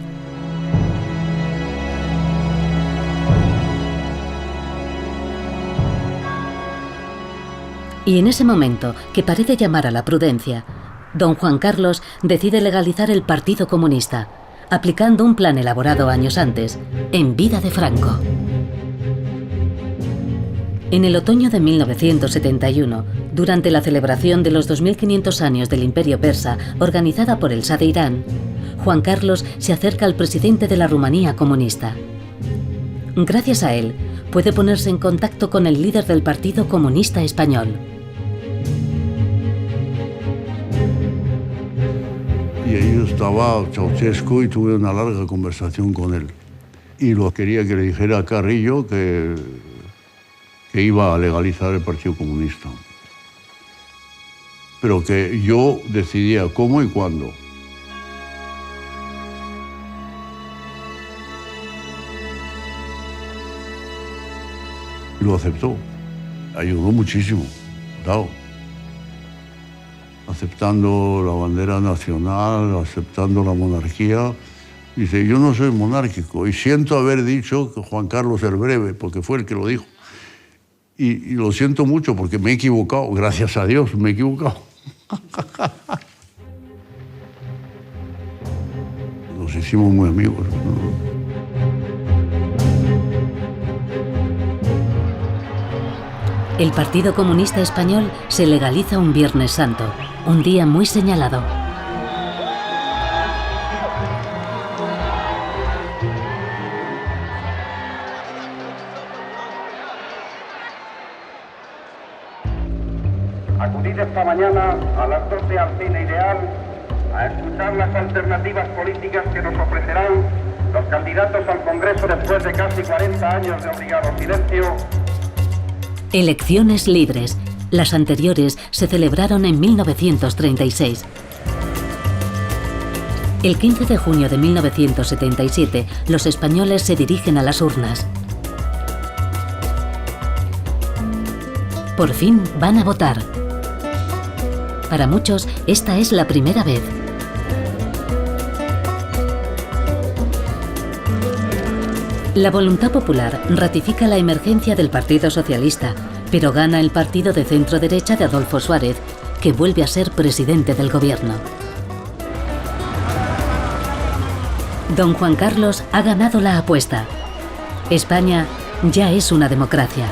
Y en ese momento, que parece llamar a la prudencia, don Juan Carlos decide legalizar el Partido Comunista, aplicando un plan elaborado años antes, en vida de Franco. En el otoño de 1971, durante la celebración de los 2500 años del Imperio Persa, organizada por el Shah de Irán, Juan Carlos se acerca al presidente de la Rumanía comunista. Gracias a él, puede ponerse en contacto con el líder del Partido Comunista Español. Y ahí estaba Ceausescu y tuve una larga conversación con él. Y lo quería que le dijera a Carrillo que iba a legalizar el Partido Comunista. Pero que yo decidía cómo y cuándo. Y lo aceptó. Ayudó muchísimo, claro. Aceptando la bandera nacional, aceptando la monarquía. Dice, yo no soy monárquico y siento haber dicho que Juan Carlos el Breve, porque fue el que lo dijo. Y lo siento mucho porque me he equivocado, gracias a Dios me he equivocado. Nos hicimos muy amigos. El Partido Comunista Español se legaliza un Viernes Santo, un día muy señalado. Acudid esta mañana a las 12 al Cine Ideal a escuchar las alternativas políticas que nos ofrecerán los candidatos al Congreso después de casi 40 años de obligado silencio. Elecciones libres. Las anteriores se celebraron en 1936. El 15 de junio de 1977, los españoles se dirigen a las urnas. Por fin van a votar. Para muchos, esta es la primera vez. La voluntad popular ratifica la emergencia del Partido Socialista, pero gana el partido de centro-derecha de Adolfo Suárez, que vuelve a ser presidente del gobierno. Don Juan Carlos ha ganado la apuesta. España ya es una democracia.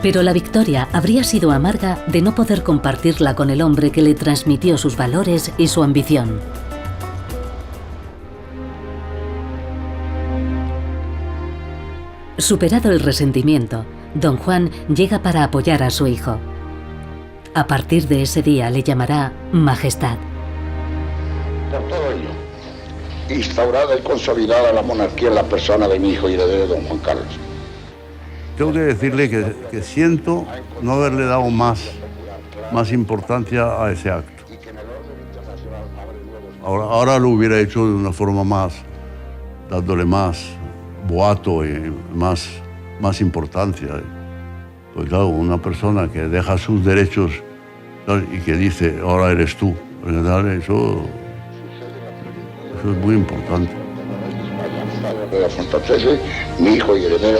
Pero la victoria habría sido amarga de no poder compartirla con el hombre que le transmitió sus valores y su ambición. Superado el resentimiento, don Juan llega para apoyar a su hijo. A partir de ese día le llamará Majestad. Por todo ello, instaurada y consolidada la monarquía en la persona de mi hijo y heredero, don Juan Carlos. Tengo que decirle que siento no haberle dado más importancia a ese acto. Ahora lo hubiera hecho de una forma más, dándole más boato y más importancia. Pues claro, una persona que deja sus derechos y que dice, ahora eres tú, eso es muy importante. De Alfonso XIII, mi hijo y heredero,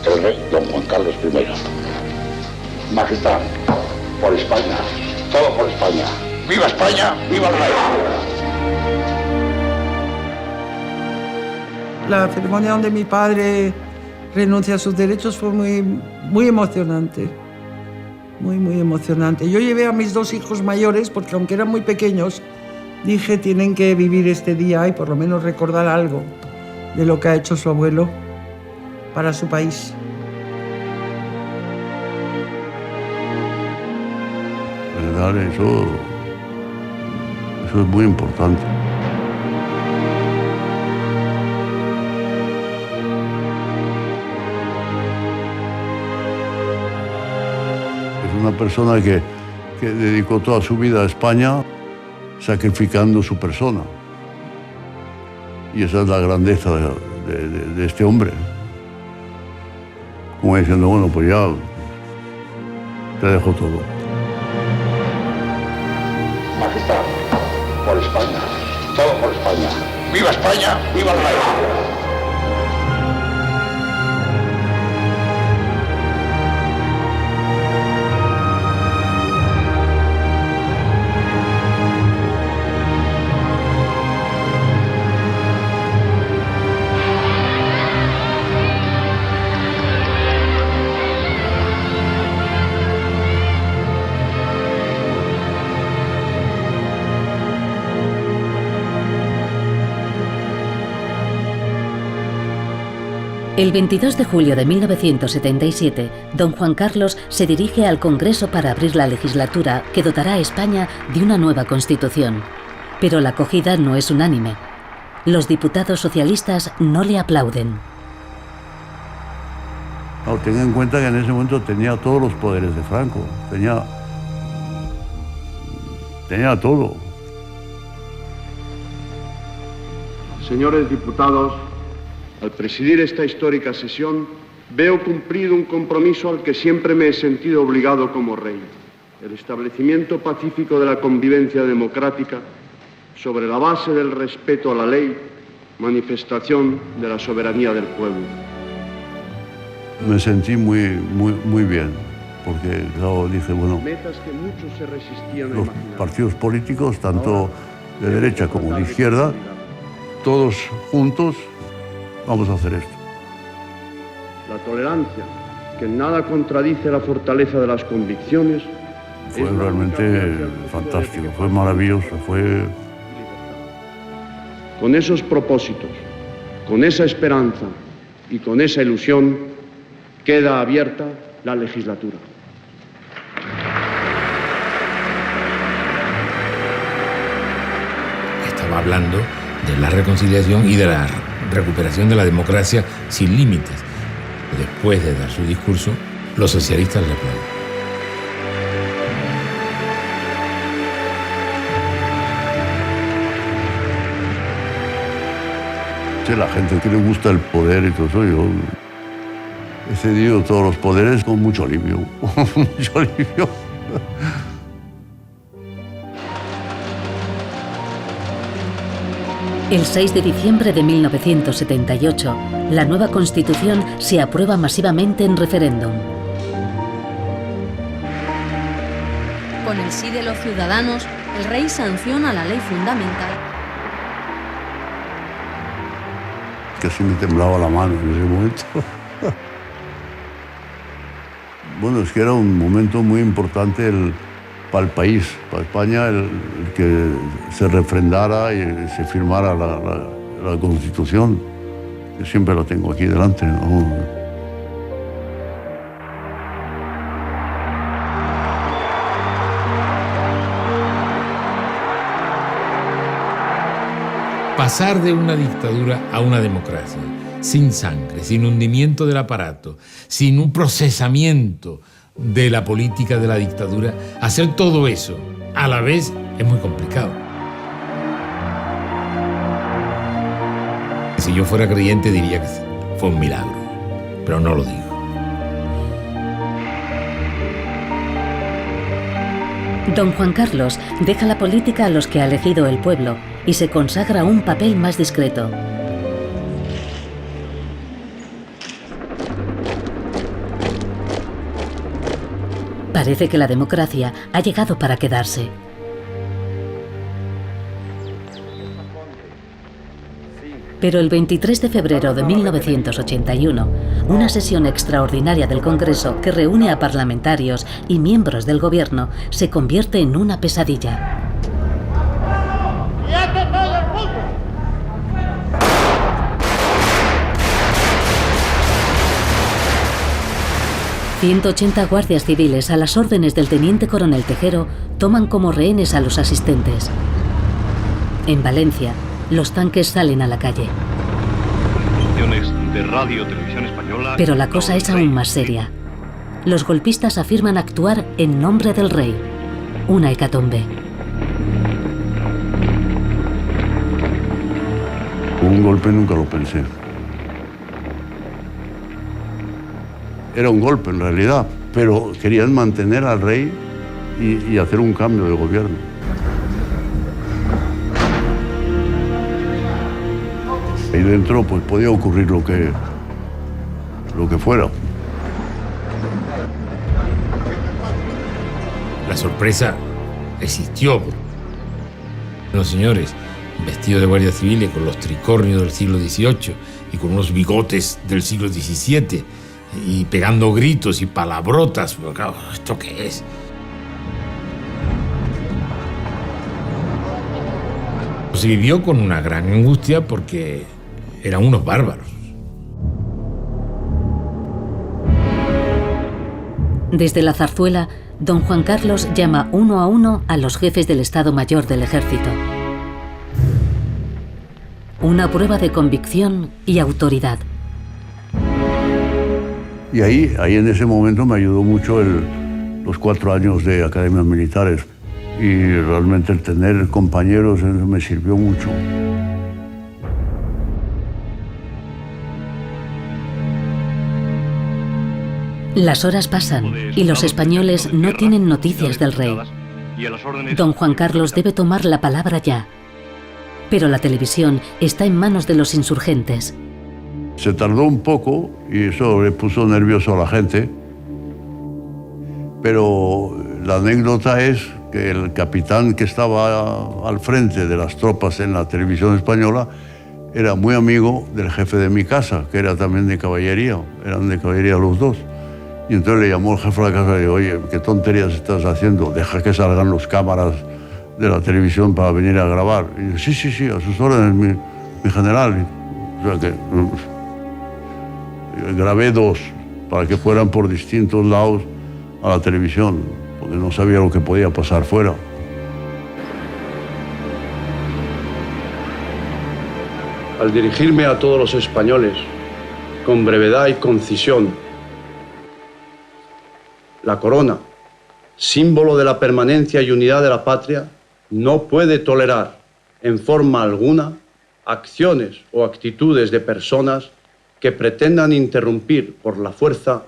el rey don Juan Carlos I. Majestad, por España, todo por España. ¡Viva España! ¡Viva el rey! La ceremonia donde mi padre renuncia a sus derechos fue muy emocionante. Muy emocionante. Yo llevé a mis dos hijos mayores porque aunque eran muy pequeños, dije tienen que vivir este día y por lo menos recordar algo de lo que ha hecho su abuelo para su país. Eso es muy importante. Es una persona que dedicó toda su vida a España sacrificando su persona. Y esa es la grandeza de este hombre. Como diciendo, bueno, pues ya te dejo todo. Majestad, por España, todo por España. ¡Viva España! ¡Viva el rey! El 22 de julio de 1977, don Juan Carlos se dirige al Congreso para abrir la legislatura que dotará a España de una nueva Constitución. Pero la acogida no es unánime. Los diputados socialistas no le aplauden. No, tenga en cuenta que en ese momento tenía todos los poderes de Franco. Tenía todo. Señores diputados, al presidir esta histórica sesión, veo cumplido un compromiso al que siempre me he sentido obligado como rey: el establecimiento pacífico de la convivencia democrática sobre la base del respeto a la ley, manifestación de la soberanía del pueblo. Me sentí muy bien, porque claro, dije, bueno, Metas que muchos se resistían a los imaginar. partidos políticos, tanto de derecha como de izquierda, todos juntos, vamos a hacer esto. La tolerancia, que en nada contradice la fortaleza de las convicciones, Fue realmente fantástico, fue maravilloso, fue... Con esos propósitos, con esa esperanza y con esa ilusión, queda abierta la legislatura. Estaba hablando de la reconciliación y de la recuperación de la democracia sin límites. Después de dar su discurso, los socialistas le aplauden. Sí, la gente que le gusta el poder y todo eso, yo he cedido todos los poderes con mucho alivio, mucho alivio. El 6 de diciembre de 1978, la nueva Constitución se aprueba masivamente en referéndum. Con el sí de los ciudadanos, el rey sanciona la ley fundamental. Casi me temblaba la mano en ese momento. Bueno, es que era un momento muy importante para el país, para España, el que se refrendara y se firmara la Constitución. Yo siempre la tengo aquí delante, ¿no? Pasar de una dictadura a una democracia, sin sangre, sin hundimiento del aparato, sin un procesamiento de la política de la dictadura, hacer todo eso a la vez es muy complicado. Si yo fuera creyente diría que fue un milagro, pero no lo digo. Don Juan Carlos deja la política a los que ha elegido el pueblo y se consagra a un papel más discreto. Parece que la democracia ha llegado para quedarse. Pero el 23 de febrero de 1981, una sesión extraordinaria del Congreso que reúne a parlamentarios y miembros del gobierno se convierte en una pesadilla. ¡Quieto todo el mundo! 180 guardias civiles a las órdenes del teniente coronel Tejero toman como rehenes a los asistentes. En Valencia, los tanques salen a la calle. De Radio Televisión Española. Pero la cosa es aún más seria. Los golpistas afirman actuar en nombre del rey. Una hecatombe. Un golpe nunca lo pensé. Era un golpe en realidad, pero querían mantener al rey y hacer un cambio de gobierno. Ahí dentro pues podía ocurrir lo que fuera. La sorpresa existió. Los señores vestidos de guardia civil con los tricornios del siglo XVIII y con unos bigotes del siglo XVII y pegando gritos y palabrotas. ¿Esto qué es? Se vivió con una gran angustia porque eran unos bárbaros. Desde la Zarzuela, don Juan Carlos llama uno a uno a los jefes del Estado Mayor del Ejército. Una prueba de convicción y autoridad. Y ahí en ese momento me ayudó mucho los 4 años de academias militares. Y realmente el tener compañeros eso me sirvió mucho. Las horas pasan y los españoles no tienen noticias del rey. Don Juan Carlos debe tomar la palabra ya. Pero la televisión está en manos de los insurgentes. Se tardó un poco y eso le puso nervioso a la gente. Pero la anécdota es que el capitán que estaba al frente de las tropas en la televisión española era muy amigo del jefe de mi casa, que era también de caballería, eran de caballería los dos. Y entonces le llamó el jefe de la casa y dijo, oye, ¿qué tonterías estás haciendo? Deja que salgan los cámaras de la televisión para venir a grabar. Y yo, sí, a sus órdenes, mi general. O sea que grabé 2 para que fueran por distintos lados a la televisión, porque no sabía lo que podía pasar fuera. Al dirigirme a todos los españoles, con brevedad y concisión. La corona, símbolo de la permanencia y unidad de la patria, no puede tolerar en forma alguna acciones o actitudes de personas que pretendan interrumpir por la fuerza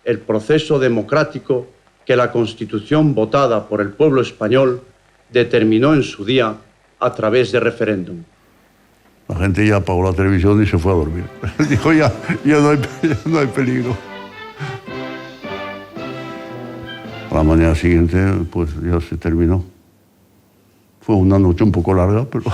el proceso democrático que la Constitución votada por el pueblo español determinó en su día a través de referéndum. La gente ya apagó la televisión y se fue a dormir. Dijo, ya no hay peligro. A la mañana siguiente, pues ya se terminó. Fue una noche un poco larga, pero...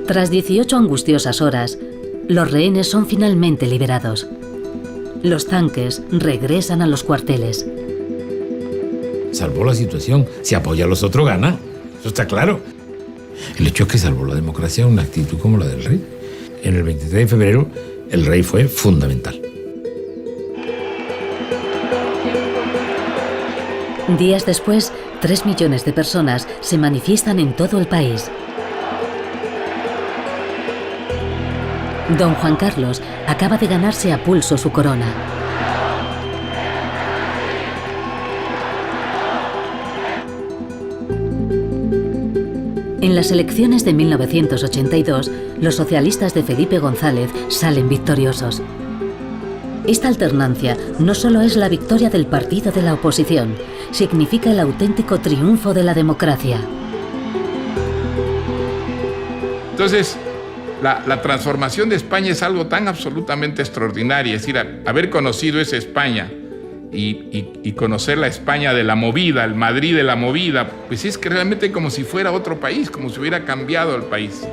Tras 18 angustiosas horas, los rehenes son finalmente liberados. Los tanques regresan a los cuarteles. Salvó la situación. Si apoya a los otros, gana. Eso está claro. El hecho es que salvó la democracia una actitud como la del rey. En el 23 de febrero, el rey fue fundamental. Días después, 3 millones de personas se manifiestan en todo el país. Don Juan Carlos acaba de ganarse a pulso su corona. En las elecciones de 1982, los socialistas de Felipe González salen victoriosos. Esta alternancia no solo es la victoria del partido de la oposición, significa el auténtico triunfo de la democracia. Entonces, la transformación de España es algo tan absolutamente extraordinario. Es decir, haber conocido esa España y conocer la España de la movida, el Madrid de la movida, pues es que realmente como si fuera otro país, como si hubiera cambiado el país.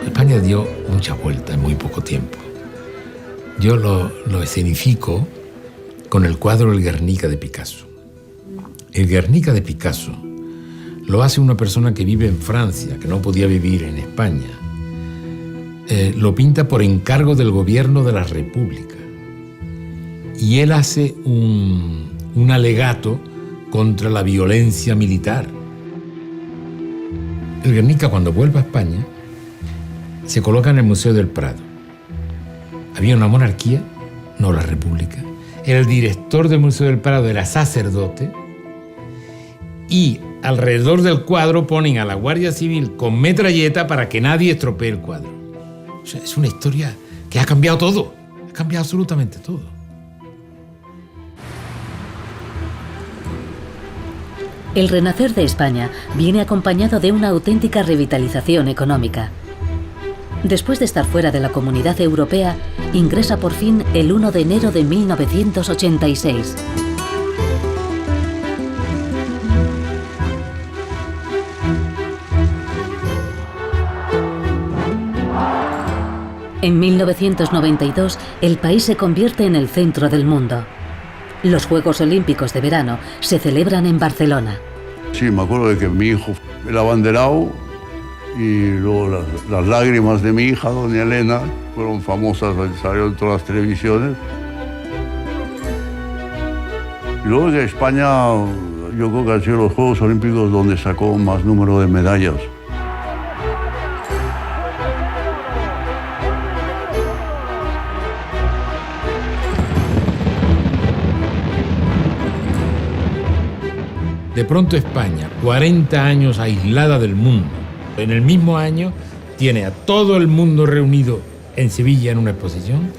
España dio muchas vueltas en muy poco tiempo. Yo lo escenifico con el cuadro El Guernica de Picasso. El Guernica de Picasso lo hace una persona que vive en Francia, que no podía vivir en España. Lo pinta por encargo del gobierno de la República. Y él hace un alegato contra la violencia militar. El Guernica, cuando vuelve a España, se coloca en el Museo del Prado. Había una monarquía, no la República. El director del Museo del Prado era sacerdote y alrededor del cuadro ponen a la Guardia Civil con metralleta para que nadie estropee el cuadro. O sea, es una historia que ha cambiado todo, ha cambiado absolutamente todo. El renacer de España viene acompañado de una auténtica revitalización económica. Después de estar fuera de la Comunidad Europea, ingresa por fin el 1 de enero de 1986. En 1992, el país se convierte en el centro del mundo. Los Juegos Olímpicos de verano se celebran en Barcelona. Sí, me acuerdo de que mi hijo, el abanderado, y luego las lágrimas de mi hija, doña Elena, fueron famosas, salieron en todas las televisiones. Y luego de España, yo creo que han sido los Juegos Olímpicos donde sacó más número de medallas. De pronto España, 40 años aislada del mundo, en el mismo año tiene a todo el mundo reunido en Sevilla en una exposición,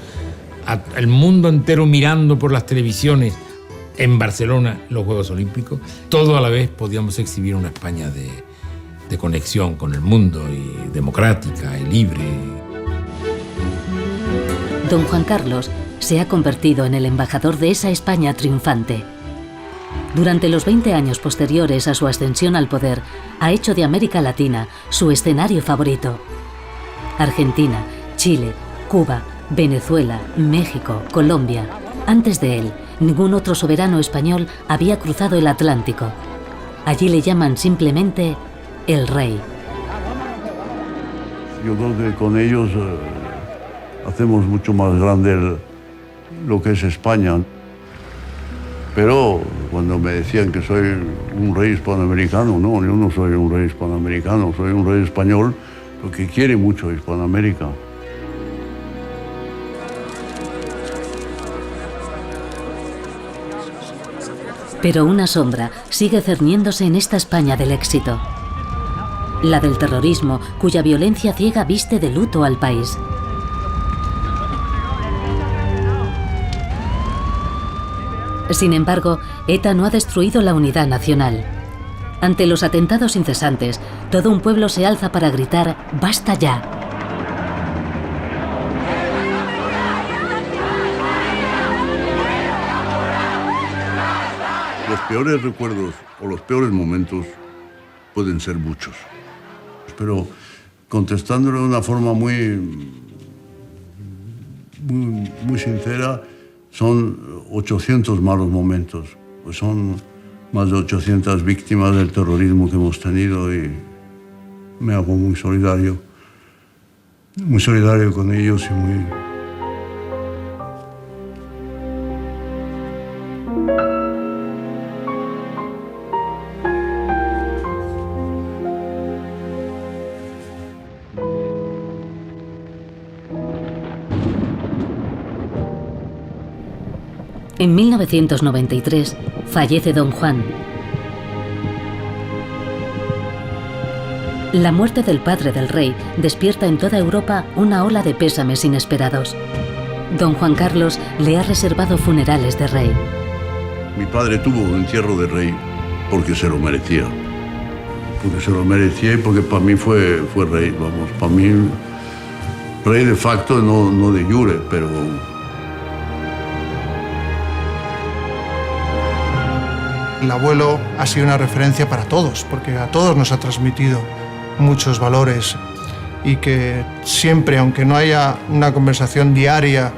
al mundo entero mirando por las televisiones en Barcelona los Juegos Olímpicos. Todo a la vez podíamos exhibir una España de conexión con el mundo y democrática y libre. Don Juan Carlos se ha convertido en el embajador de esa España triunfante. Durante los 20 años posteriores a su ascensión al poder, ha hecho de América Latina su escenario favorito. Argentina, Chile, Cuba, Venezuela, México, Colombia. Antes de él, ningún otro soberano español había cruzado el Atlántico. Allí le llaman simplemente el Rey. Yo creo que con ellos hacemos mucho más grande lo que es España. Pero cuando me decían que soy un rey hispanoamericano, no, yo no soy un rey hispanoamericano, soy un rey español, porque quiere mucho Hispanoamérica. Pero una sombra sigue cerniéndose en esta España del éxito. La del terrorismo, cuya violencia ciega viste de luto al país. Sin embargo, ETA no ha destruido la unidad nacional. Ante los atentados incesantes, todo un pueblo se alza para gritar ¡basta ya! Los peores recuerdos o los peores momentos pueden ser muchos. Pero contestándolo de una forma muy sincera, son 800 malos momentos. Pues son más de 800 víctimas del terrorismo que hemos tenido y me hago muy solidario con ellos y muy... En 1993 fallece Don Juan. La muerte del padre del rey despierta en toda Europa una ola de pésames inesperados. Don Juan Carlos le ha reservado funerales de rey. Mi padre tuvo un entierro de rey porque se lo merecía. Porque se lo merecía y porque para mí fue rey, vamos. Para mí, rey de facto, no de jure, pero... El abuelo ha sido una referencia para todos, porque a todos nos ha transmitido muchos valores y que siempre, aunque no haya una conversación diaria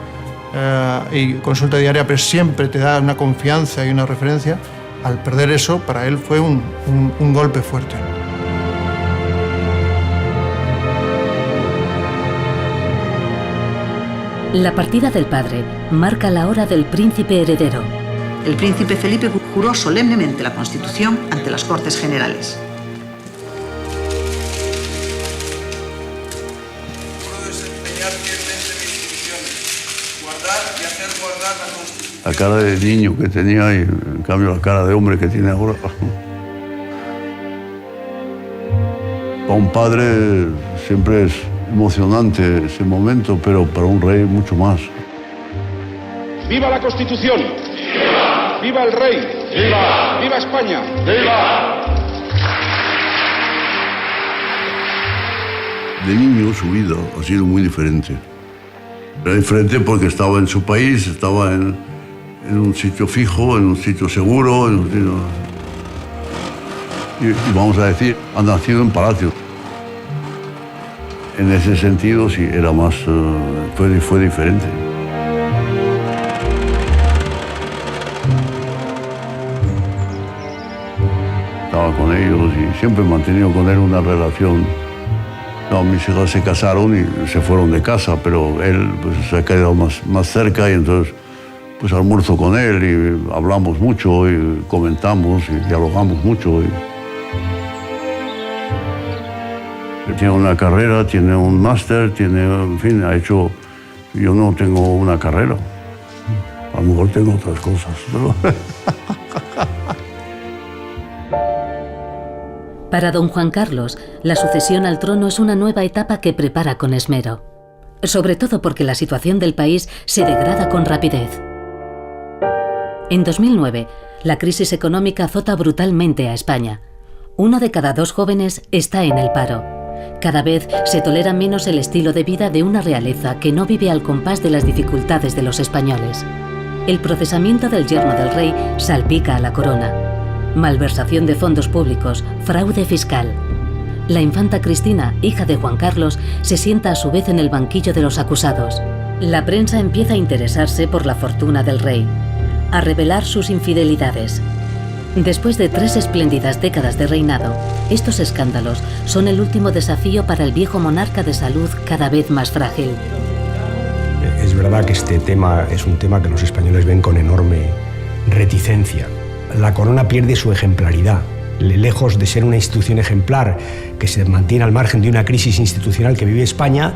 y consulta diaria, pero siempre te da una confianza y una referencia, al perder eso, para él fue un golpe fuerte. La partida del padre marca la hora del príncipe heredero. El príncipe Felipe juró solemnemente la Constitución ante las Cortes Generales. Juro desempeñar fielmente mis funciones, guardar y hacer guardar la Constitución. La cara de niño que tenía y en cambio la cara de hombre que tiene ahora. Para un padre siempre es emocionante ese momento, pero para un rey mucho más. ¡Viva la Constitución! ¡Viva! ¡Viva el rey! ¡Viva! ¡Viva España! ¡Viva! De niño su vida ha sido muy diferente. Era diferente porque estaba en su país, estaba en un sitio fijo, en un sitio seguro, y vamos a decir, ha nacido en palacio. En ese sentido sí, era más, fue diferente. Estaba con ellos y siempre he mantenido con él una relación. No, mis hijas se casaron y se fueron de casa, pero él pues, se ha quedado más cerca y entonces pues almuerzo con él y hablamos mucho y comentamos y dialogamos mucho. Tiene una carrera, tiene un máster, en fin, ha hecho... Yo no tengo una carrera. A lo mejor tengo otras cosas, pero... Para don Juan Carlos, la sucesión al trono es una nueva etapa que prepara con esmero. Sobre todo porque la situación del país se degrada con rapidez. En 2009, la crisis económica azota brutalmente a España. 1 de cada 2 jóvenes está en el paro. Cada vez se tolera menos el estilo de vida de una realeza que no vive al compás de las dificultades de los españoles. El procesamiento del yerno del rey salpica a la corona. Malversación de fondos públicos, fraude fiscal. La infanta Cristina, hija de Juan Carlos, se sienta a su vez en el banquillo de los acusados. La prensa empieza a interesarse por la fortuna del rey, a revelar sus infidelidades. Después de 3 espléndidas décadas de reinado, estos escándalos son el último desafío para el viejo monarca de salud cada vez más frágil. Es verdad que este tema es un tema que los españoles ven con enorme reticencia. La corona pierde su ejemplaridad. Lejos de ser una institución ejemplar que se mantiene al margen de una crisis institucional que vive España,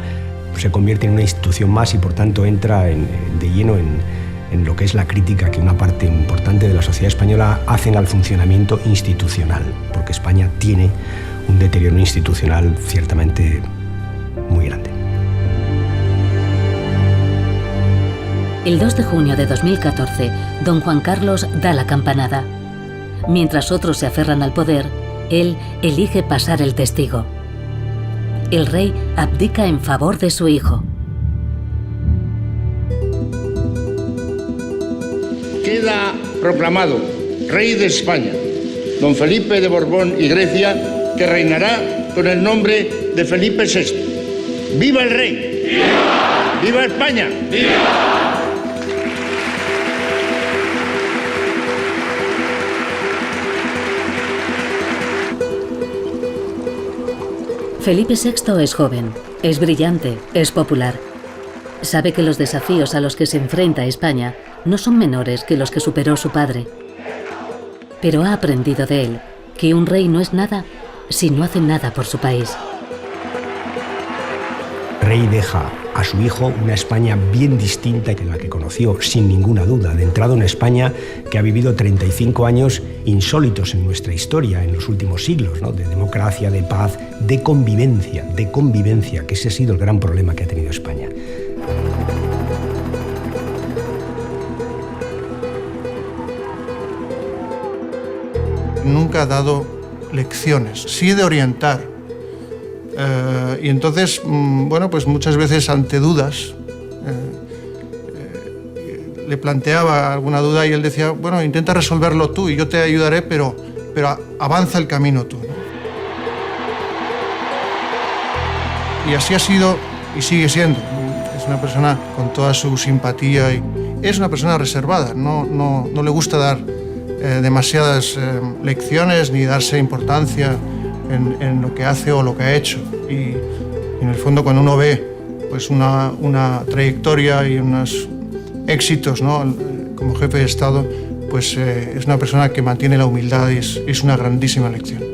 se convierte en una institución más y por tanto entra de lleno en lo que es la crítica que una parte importante de la sociedad española hacen al funcionamiento institucional, porque España tiene un deterioro institucional ciertamente muy grande. El 2 de junio de 2014, don Juan Carlos da la campanada. Mientras otros se aferran al poder, él elige pasar el testigo. El rey abdica en favor de su hijo. Queda proclamado rey de España, don Felipe de Borbón y Grecia, que reinará con el nombre de Felipe VI. ¡Viva el rey! ¡Viva! ¡Viva España! ¡Viva! Felipe VI es joven, es brillante, es popular. Sabe que los desafíos a los que se enfrenta España no son menores que los que superó su padre. Pero ha aprendido de él que un rey no es nada si no hace nada por su país. Rey deja a su hijo una España bien distinta que la que conoció, sin ninguna duda. De entrada, una España que ha vivido 35 años insólitos en nuestra historia, en los últimos siglos, ¿no? De democracia, de paz, de convivencia, que ese ha sido el gran problema que ha tenido España. Nunca ha dado lecciones, sí de orientar. Y entonces, bueno, pues muchas veces ante dudas, le planteaba alguna duda y él decía, bueno, intenta resolverlo tú y yo te ayudaré, pero avanza el camino tú, ¿no? Y así ha sido y sigue siendo. Es una persona con toda su simpatía y es una persona reservada, no le gusta dar demasiadas lecciones ni darse importancia en lo que hace o lo que ha hecho. Y en el fondo, cuando uno ve pues una trayectoria y unos éxitos, ¿no? Como jefe de Estado, pues es una persona que mantiene la humildad y es una grandísima lección.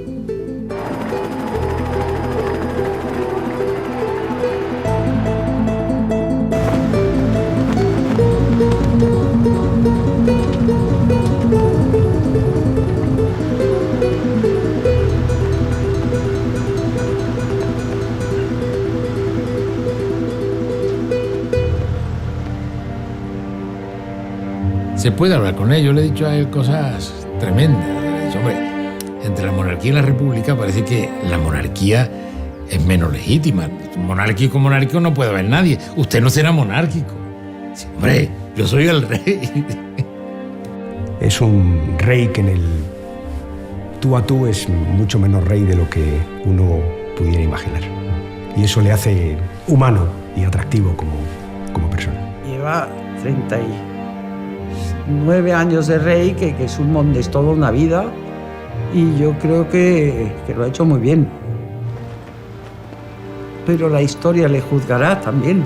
Se puede hablar con él. Yo le he dicho a él cosas tremendas. Le he dicho, hombre, entre la monarquía y la república parece que la monarquía es menos legítima. Monárquico no puede haber nadie. Usted no será monárquico. Sí, hombre, yo soy el rey. Es un rey que en el tú a tú es mucho menos rey de lo que uno pudiera imaginar. Y eso le hace humano y atractivo como persona. Lleva 9 años de rey, que es es toda una vida, y yo creo que lo ha hecho muy bien. Pero la historia le juzgará también.